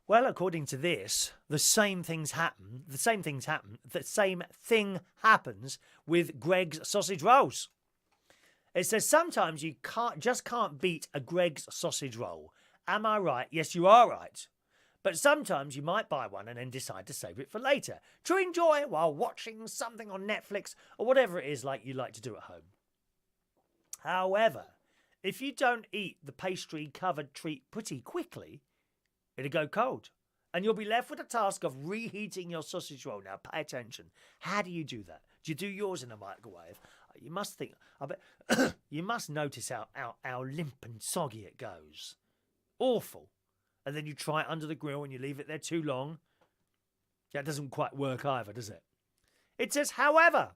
Well, according to this, the same thing happens with Greg's sausage rolls. It says sometimes you can't beat a Greg's sausage roll. Am I right? Yes, you are right. But sometimes you might buy one and then decide to save it for later to enjoy while watching something on Netflix or whatever it is like you like to do at home. However, if you don't eat the pastry-covered treat pretty quickly, it'll go cold. And you'll be left with the task of reheating your sausage roll. Now, pay attention. How do you do that? Do you do yours in a microwave? You must think. I bet you must notice how limp and soggy it goes. Awful. And then you try it under the grill and you leave it there too long. That doesn't quite work either, does it? It says, however,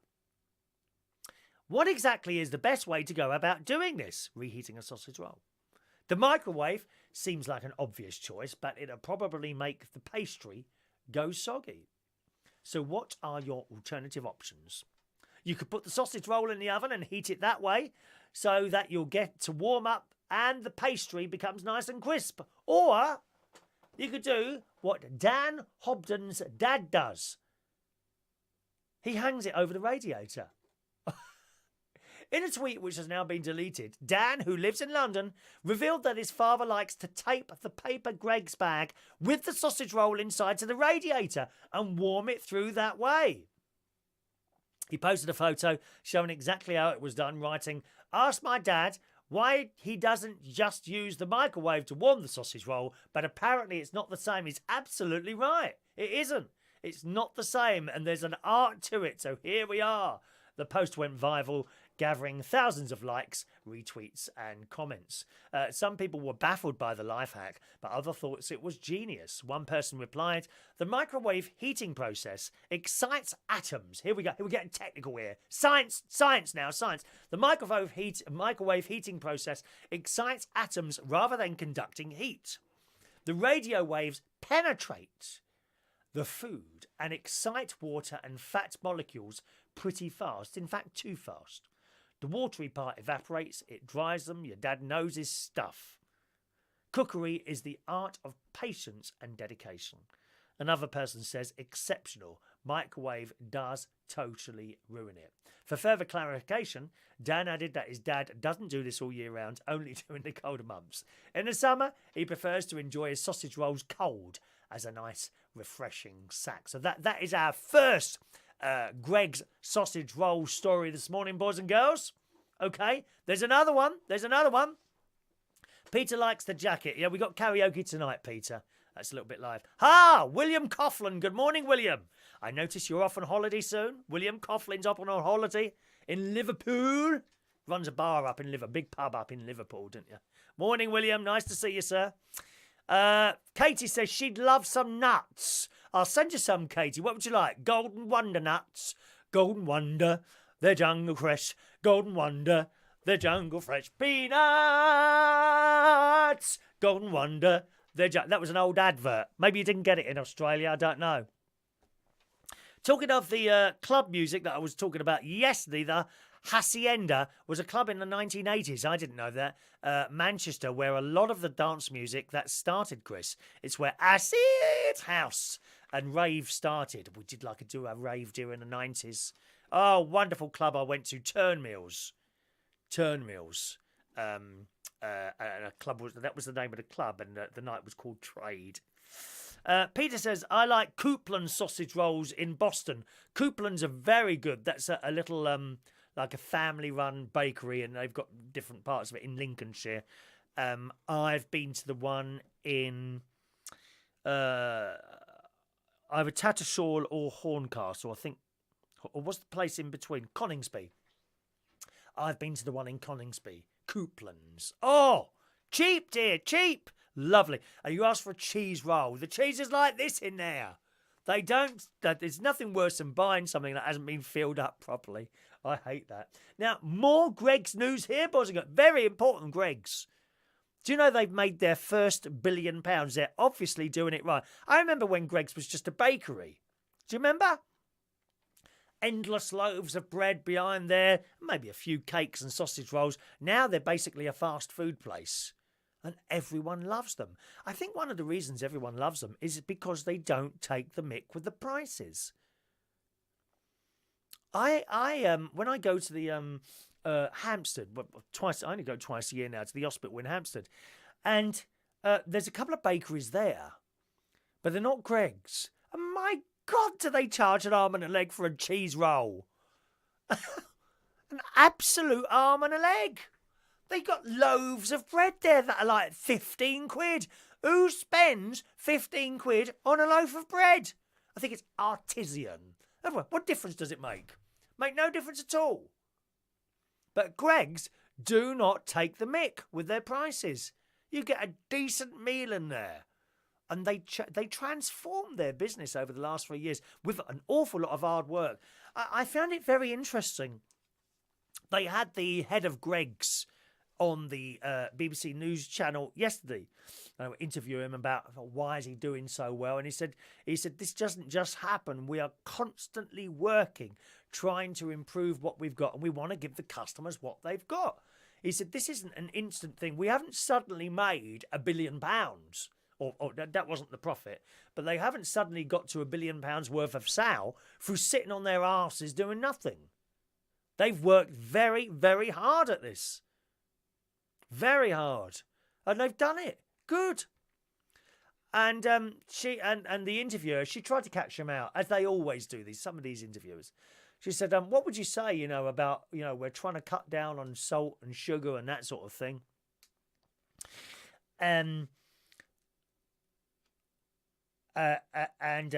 what exactly is the best way to go about doing this, reheating a sausage roll? The microwave seems like an obvious choice, but it'll probably make the pastry go soggy. So what are your alternative options? You could put the sausage roll in the oven and heat it that way so that you'll get to warm up and the pastry becomes nice and crisp. Or you could do what Dan Hobden's dad does. He hangs it over the radiator. In a tweet which has now been deleted, Dan, who lives in London, revealed that his father likes to tape the paper Greg's bag with the sausage roll inside to the radiator and warm it through that way. He posted a photo showing exactly how it was done, writing, "Ask my dad why he doesn't just use the microwave to warm the sausage roll, but apparently it's not the same." He's absolutely right. It isn't. It's not the same, and there's an art to it, so here we are. The post went viral, gathering thousands of likes, retweets and comments. Some people were baffled by the life hack, but others thought it was genius. One person replied, "The microwave heating process excites atoms." Here we go. We're getting technical here. Science now, science. The microwave heating process excites atoms rather than conducting heat. The radio waves penetrate the food and excite water and fat molecules pretty fast. In fact, too fast. The watery part evaporates, it dries them. Your dad knows his stuff. Cookery is the art of patience and dedication. Another person says, exceptional. microwave does totally ruin it. For further clarification, Dan added that his dad doesn't do this all year round, only during the colder months. In the summer, he prefers to enjoy his sausage rolls cold as a nice, refreshing snack. So that is our first Greg's sausage roll story this morning, boys and girls. Okay, there's another one. Peter likes the jacket. Yeah, we got karaoke tonight, Peter. That's a little bit live. William Coughlin. Good morning, William. I notice you're off on holiday soon. William Coughlin's up on a holiday in Liverpool. Runs a bar up in Liverpool, big pub up in Liverpool, didn't you? Morning, William. Nice to see you, sir. Katie says she'd love some nuts. I'll send you some, Katie. What would you like? Golden Wonder nuts. Golden Wonder. They're jungle fresh. Golden Wonder. They're jungle fresh. Peanuts. Golden Wonder. That was an old advert. Maybe you didn't get it in Australia. I don't know. Talking of the club music that I was talking about yesterday, the Hacienda was a club in the 1980s. I didn't know that. Manchester, where a lot of the dance music that started, Chris. It's where Acid House and Rave started. We did do a rave during the 90s. Oh, wonderful club I went to. Turnmills. And a club that was the name of the club, and the night was called Trade. Peter says, I like Coupland sausage rolls in Boston. Couplands are very good. That's a little like a family-run bakery, and they've got different parts of it in Lincolnshire. I've been to the one in either Tattershall or Horncastle, I think. Or what's the place in between? Coningsby. I've been to the one in Coningsby. Couplands. Oh, cheap, dear, cheap. Lovely. And you ask for a cheese roll. The cheese is like this in there. There's nothing worse than buying something that hasn't been filled up properly. I hate that. Now, more Greggs news here, boys and girls. Very important, Greggs. Do you know they've made their first £1 billion? They're obviously doing it right. I remember when Greggs was just a bakery. Do you remember? Endless loaves of bread behind there, maybe a few cakes and sausage rolls. Now they're basically a fast food place, and everyone loves them. I think one of the reasons everyone loves them is because they don't take the mick with the prices. I when I go to the Hampstead, I only go twice a year now to the hospital in Hampstead, and there's a couple of bakeries there, but they're not Greggs. And my God, do they charge an arm and a leg for a cheese roll? An absolute arm and a leg. They got loaves of bread there that are like 15 quid. Who spends 15 quid on a loaf of bread? I think it's artisan. What difference does it make? Make no difference at all. But Greggs do not take the mick with their prices. You get a decent meal in there. And they transformed their business over the last 3 years with an awful lot of hard work. I found it very interesting. They had the head of Greggs on the BBC News channel yesterday. I interviewed him about why is he doing so well, and he said this doesn't just happen. We are constantly working, trying to improve what we've got, and we want to give the customers what they've got. He said this isn't an instant thing. We haven't suddenly made £1 billion. Or that wasn't the profit, but they haven't suddenly got to £1 billion worth of sale through sitting on their asses doing nothing. They've worked very, very hard at this. Very hard. And they've done it. Good. And she and the interviewer, she tried to catch him out, as they always do, some of these interviewers. She said, what would you say, about, we're trying to cut down on salt and sugar and that sort of thing. And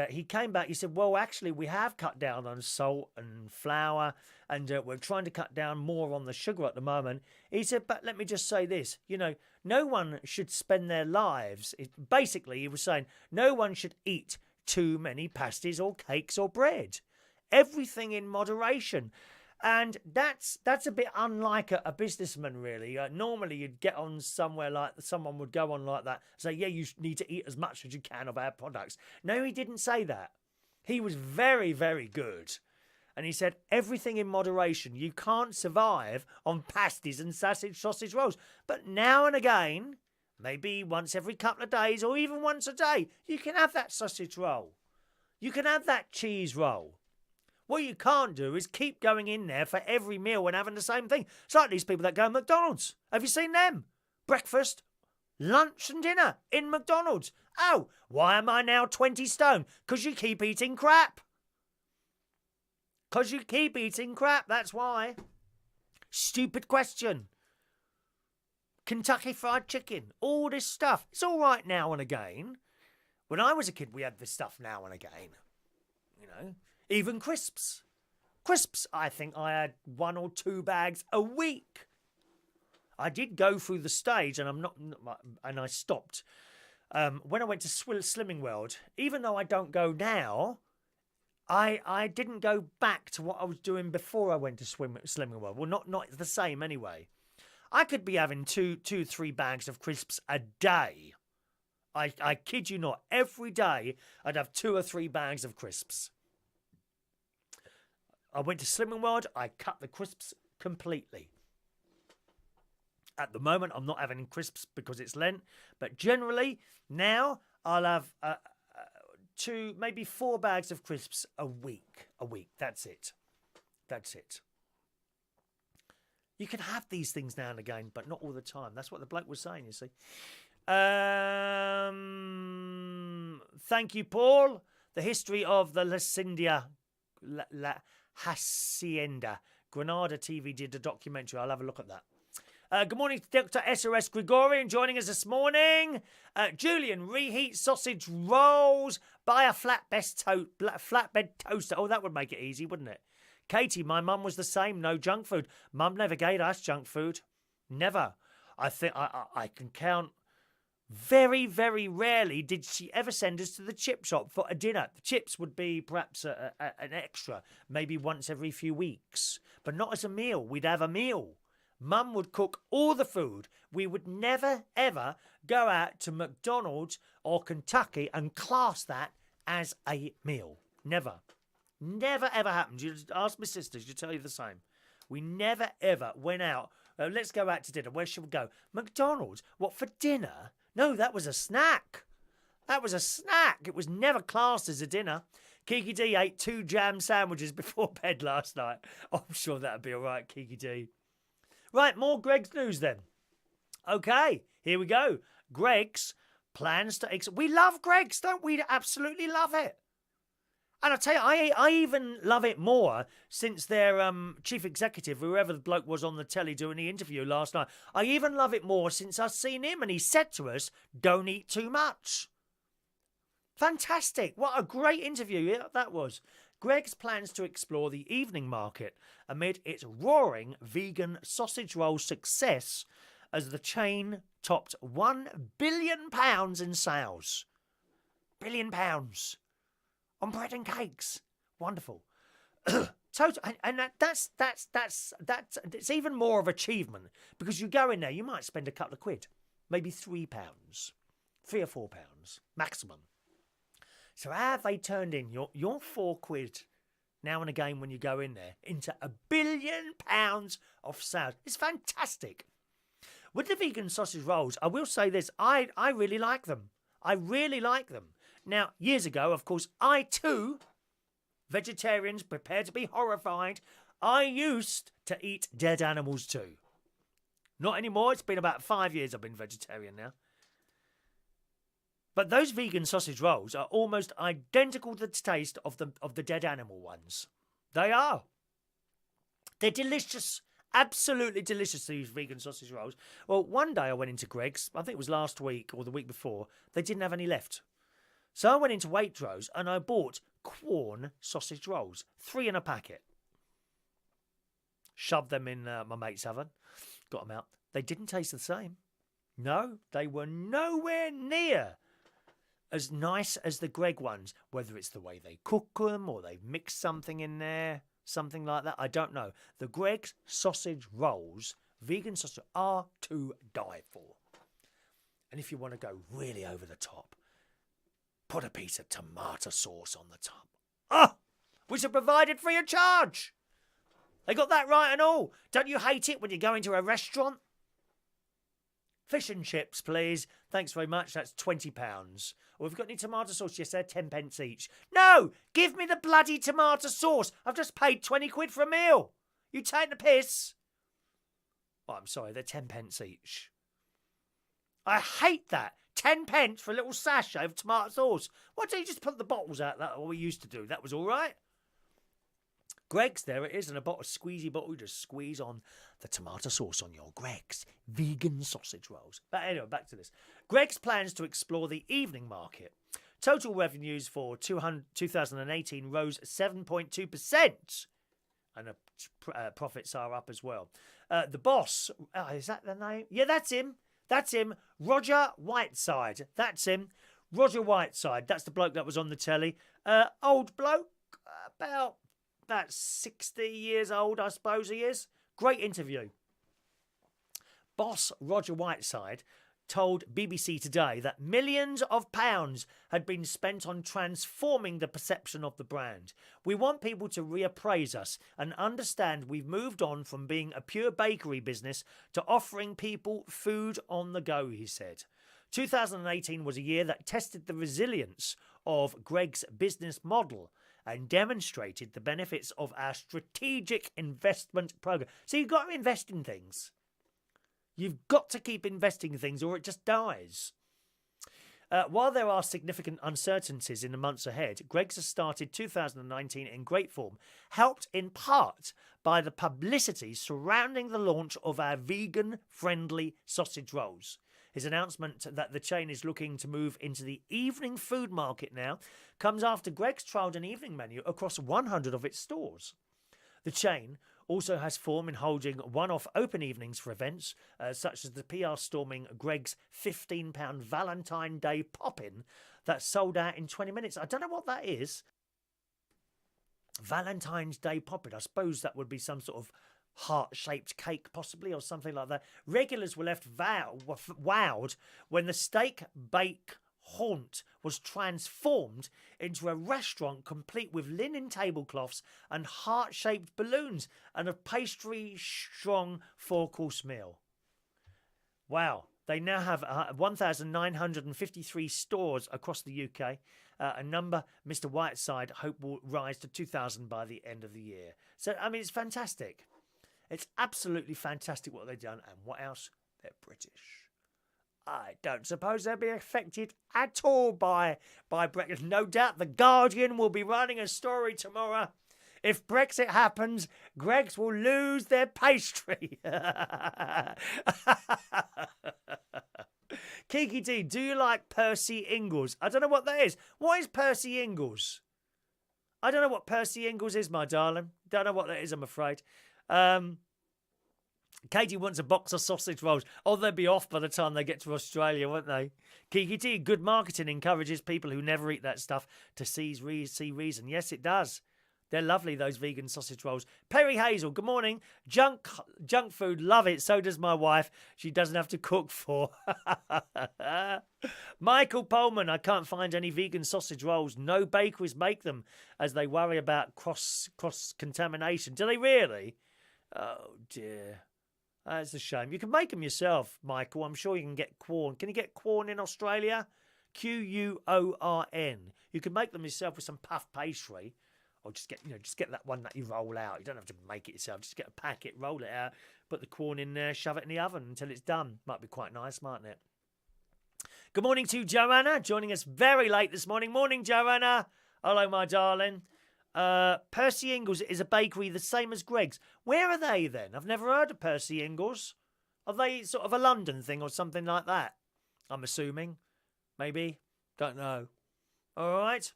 he came back. He said, well, actually, we have cut down on salt and flour, and we're trying to cut down more on the sugar at the moment. He said, but let me just say this, no one should spend their lives. Basically, he was saying, no one should eat too many pasties or cakes or bread. Everything in moderation. And that's a bit unlike a businessman, really. Normally, you'd get on somewhere like someone would go on like that, say, yeah, you need to eat as much as you can of our products. No, he didn't say that. He was very, very good. And he said, everything in moderation. You can't survive on pasties and sausage rolls. But now and again, maybe once every couple of days or even once a day, you can have that sausage roll. You can have that cheese roll. What you can't do is keep going in there for every meal and having the same thing. It's like these people that go to McDonald's. Have you seen them? Breakfast, lunch and dinner in McDonald's. Oh, why am I now 20 stone? Because you keep eating crap. Because you keep eating crap, that's why. Stupid question. Kentucky Fried Chicken, all this stuff. It's all right now and again. When I was a kid, we had this stuff now and again. You know, even crisps. Crisps, I think I had 1 or 2 bags a week. I did go through the stage, and I stopped. When I went to Slimming World, even though I don't go now, I didn't go back to what I was doing before I went to Slimming World. Well, not the same anyway. I could be having 3 bags of crisps a day. I kid you not. Every day I'd have 2 or 3 bags of crisps. I went to Slimming World. I cut the crisps completely. At the moment, I'm not having crisps because it's Lent. But generally, now I'll have 2, maybe 4 bags of crisps a week. That's it. You can have these things now and again, but not all the time. That's what the bloke was saying, you see. Thank you, Paul. The history of the La Hacienda. Granada TV did a documentary. I'll have a look at that. Good morning to Dr. SOS Gregorian joining us this morning. Julian, reheat sausage rolls. Buy a flatbed toaster. Oh, that would make it easy, wouldn't it? Katie, my mum was the same. No junk food. Mum never gave us junk food. Never. I think I can count. Very, very rarely did she ever send us to the chip shop for a dinner. The chips would be perhaps an extra, maybe once every few weeks. But not as a meal. We'd have a meal. Mum would cook all the food. We would never, ever go out to McDonald's or Kentucky and class that as a meal. Never. Never, ever happened. You just ask my sisters, she'll tell you the same. We never, ever went out. Let's go out to dinner. Where should we go? McDonald's. What, for dinner? No, that was a snack. That was a snack. It was never classed as a dinner. Kiki D ate 2 jam sandwiches before bed last night. Oh, I'm sure that'd be all right, Kiki D. Right, more Greg's news then. Okay, here we go. Greg's plans to... We love Greg's, don't we? Absolutely love it. And I tell you, I even love it more since their chief executive, whoever the bloke was on the telly doing the interview last night, I even love it more since I've seen him and he said to us, don't eat too much. Fantastic. What a great interview that was. Greg's plans to explore the evening market amid its roaring vegan sausage roll success as the chain topped £1 billion in sales. £1 billion on bread and cakes. Wonderful. Total, and that's it's even more of achievement because you go in there, you might spend a couple of quid, maybe £3, £3 or £4 maximum. So how have they turned in your £4 now and again when you go in there into £1 billion of sales? It's fantastic. With the vegan sausage rolls, I will say this, I really like them. I really like them. Now, years ago, of course, I too, vegetarians prepared to be horrified, I used to eat dead animals too. Not anymore. It's been about 5 years I've been vegetarian now. But those vegan sausage rolls are almost identical to the taste of the dead animal ones. They are. They're delicious. Absolutely delicious, these vegan sausage rolls. Well, one day I went into Greg's, I think it was last week or the week before, they didn't have any left. So I went into Waitrose and I bought Quorn sausage rolls, 3 in a packet. Shoved them in my mate's oven, got them out. They didn't taste the same. No, they were nowhere near as nice as the Greg ones, whether it's the way they cook them or they've mixed something in there, something like that, I don't know. The Greg's sausage rolls, vegan sausage, are to die for. And if you want to go really over the top, put a piece of tomato sauce on the top. Ah! Which are provided free of charge. They got that right and all. Don't you hate it when you go into a restaurant Fish and chips, please. Thanks very much. That's £20. Or have you got any tomato sauce? Yes, they're 10p each. No! Give me the bloody tomato sauce. I've just paid 20 quid for a meal. You take the piss. Oh, I'm sorry, they're 10p each. I hate that. 10p for a little sachet of tomato sauce. Why don't you just put the bottles out? That's what we used to do. That was all right. Greggs, there it is, and a squeezy bottle. You just squeeze on the tomato sauce on your Greggs vegan sausage rolls. But anyway, back to this. Greggs plans to explore the evening market. Total revenues for 2018 rose 7.2%, and profits are up as well. The boss, is that the name? Yeah, that's him. That's him. Roger Whiteside. That's him. Roger Whiteside. That's the bloke that was on the telly. Old bloke, about 60 years old, I suppose he is. Great interview. Boss Roger Whiteside told BBC Today that millions of pounds had been spent on transforming the perception of the brand. We want people to reappraise us and understand we've moved on from being a pure bakery business to offering people food on the go, he said. 2018 was a year that tested the resilience of Greggs' business model and demonstrated the benefits of our strategic investment program. So you've got to invest in things. You've got to keep investing in things or it just dies. While there are significant uncertainties in the months ahead, Greggs has started 2019 in great form, helped in part by the publicity surrounding the launch of our vegan-friendly sausage rolls. His announcement that the chain is looking to move into the evening food market now comes after Greggs trialled an evening menu across 100 of its stores. The chain also has form in holding one-off open evenings for events, such as the PR-storming Greggs £15 Valentine Day pop-in that sold out in 20 minutes. I don't know what that is. Valentine's Day pop-in. I suppose that would be some sort of heart-shaped cake, possibly, or something like that. Regulars were left wowed when the steak bake haunt was transformed into a restaurant complete with linen tablecloths and heart-shaped balloons and a pastry-strong four-course meal. Wow. They now have 1,953 stores across the UK, a number Mr. Whiteside hope will rise to 2,000 by the end of the year. So, I mean, it's fantastic. It's absolutely fantastic what they've done. And what else? They're British. I don't suppose they'll be affected at all by Brexit. No doubt The Guardian will be running a story tomorrow. If Brexit happens, Greggs will lose their pastry. Kiki D, do you like Percy Ingles? I don't know what that is. What is Percy Ingles? I don't know what Percy Ingles is, my darling. Don't know what that is, I'm afraid. Katie wants a box of sausage rolls. Oh, they'll be off by the time they get to Australia, won't they? Kiki T, good marketing encourages people who never eat that stuff to see reason. Yes, it does. They're lovely, those vegan sausage rolls. Perry Hazel, good morning. Junk food, love it. So does my wife. She doesn't have to cook for. Michael Pullman, I can't find any vegan sausage rolls. No bakeries make them as they worry about cross-contamination. Do they really? Oh, dear. That's a shame. You can make them yourself, Michael. I'm sure you can get Quorn. Can you get Quorn in Australia? Quorn. You can make them yourself with some puff pastry, or just get that one that you roll out. You don't have to make it yourself. Just get a packet, roll it out, put the Quorn in there, shove it in the oven until it's done. Might be quite nice, mightn't it? Good morning to Joanna, joining us very late this morning. Morning, Joanna. Hello, my darling. Percy Ingles is a bakery the same as Greggs. Where are they then? I've never heard of Percy Ingles. Are they sort of a London thing or something like that? I'm assuming. Maybe. Don't know. All right.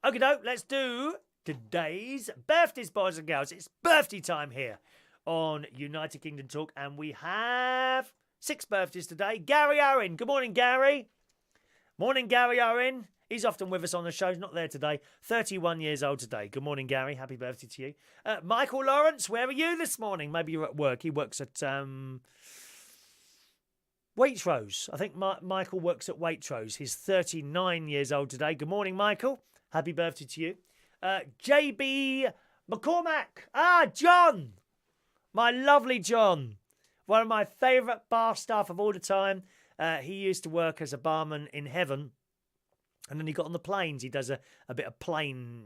Okie doke, let's do today's birthdays, boys and girls. It's birthday time here on United Kingdom Talk, and we have 6 birthdays today. Gary Owen. Good morning, Gary. Morning, Gary Owen. He's often with us on the show. He's not there today. 31 years old today. Good morning, Gary. Happy birthday to you. Michael Lawrence, where are you this morning? Maybe you're at work. He works at Waitrose. I think Michael works at Waitrose. He's 39 years old today. Good morning, Michael. Happy birthday to you. JB McCormack. John. My lovely John. One of my favourite bar staff of all the time. He used to work as a barman in heaven. And then he got on the planes. He does a bit of plane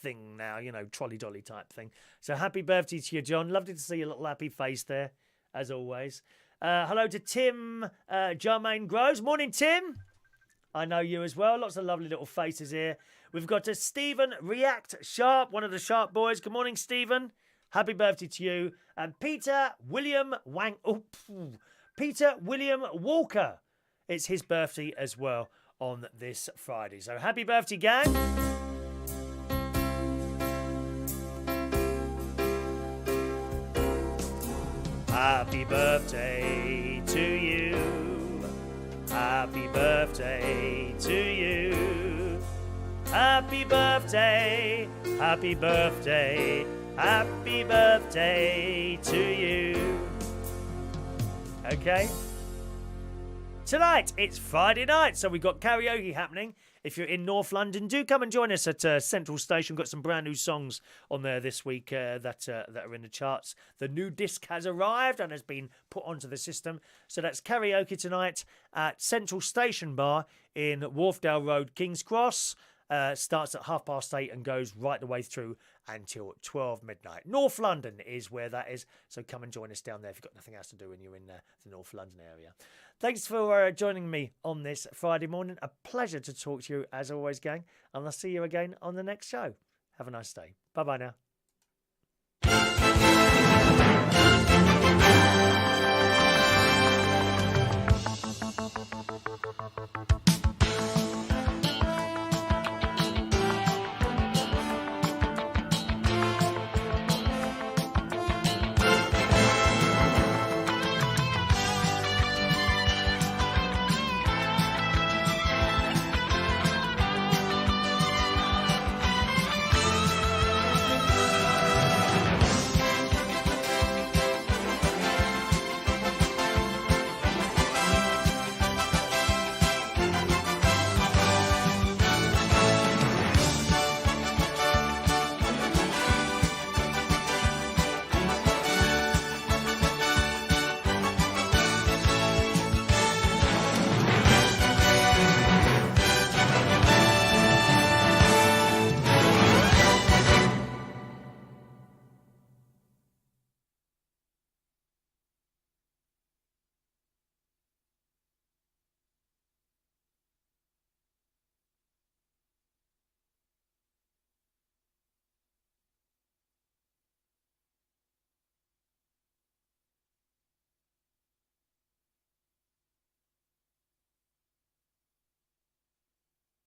thing now, you know, trolley dolly type thing. So happy birthday to you, John. Lovely to see your little happy face there, as always. Hello to Tim Jermaine Groves. Morning, Tim. I know you as well. Lots of lovely little faces here. We've got a Stephen React Sharp, one of the Sharp boys. Good morning, Stephen. Happy birthday to you. And Peter William Walker. It's his birthday as well on this Friday. So happy birthday, gang. Happy birthday to you. Happy birthday to you. Happy birthday. Happy birthday. Happy birthday to you. Okay. Tonight, it's Friday night, so we've got karaoke happening. If you're in North London, do come and join us at Central Station. We've got some brand new songs on there this week that are in the charts. The new disc has arrived and has been put onto the system. So that's karaoke tonight at Central Station Bar in Wharfdale Road, King's Cross. Starts at 8:30 and goes right the way through until 12 midnight. North London is where that is, so come and join us down there if you've got nothing else to do when you're in the North London area. Thanks for joining me on this Friday morning. A pleasure to talk to you as always, gang, and I'll see you again on the next show. Have a nice day. Bye-bye now.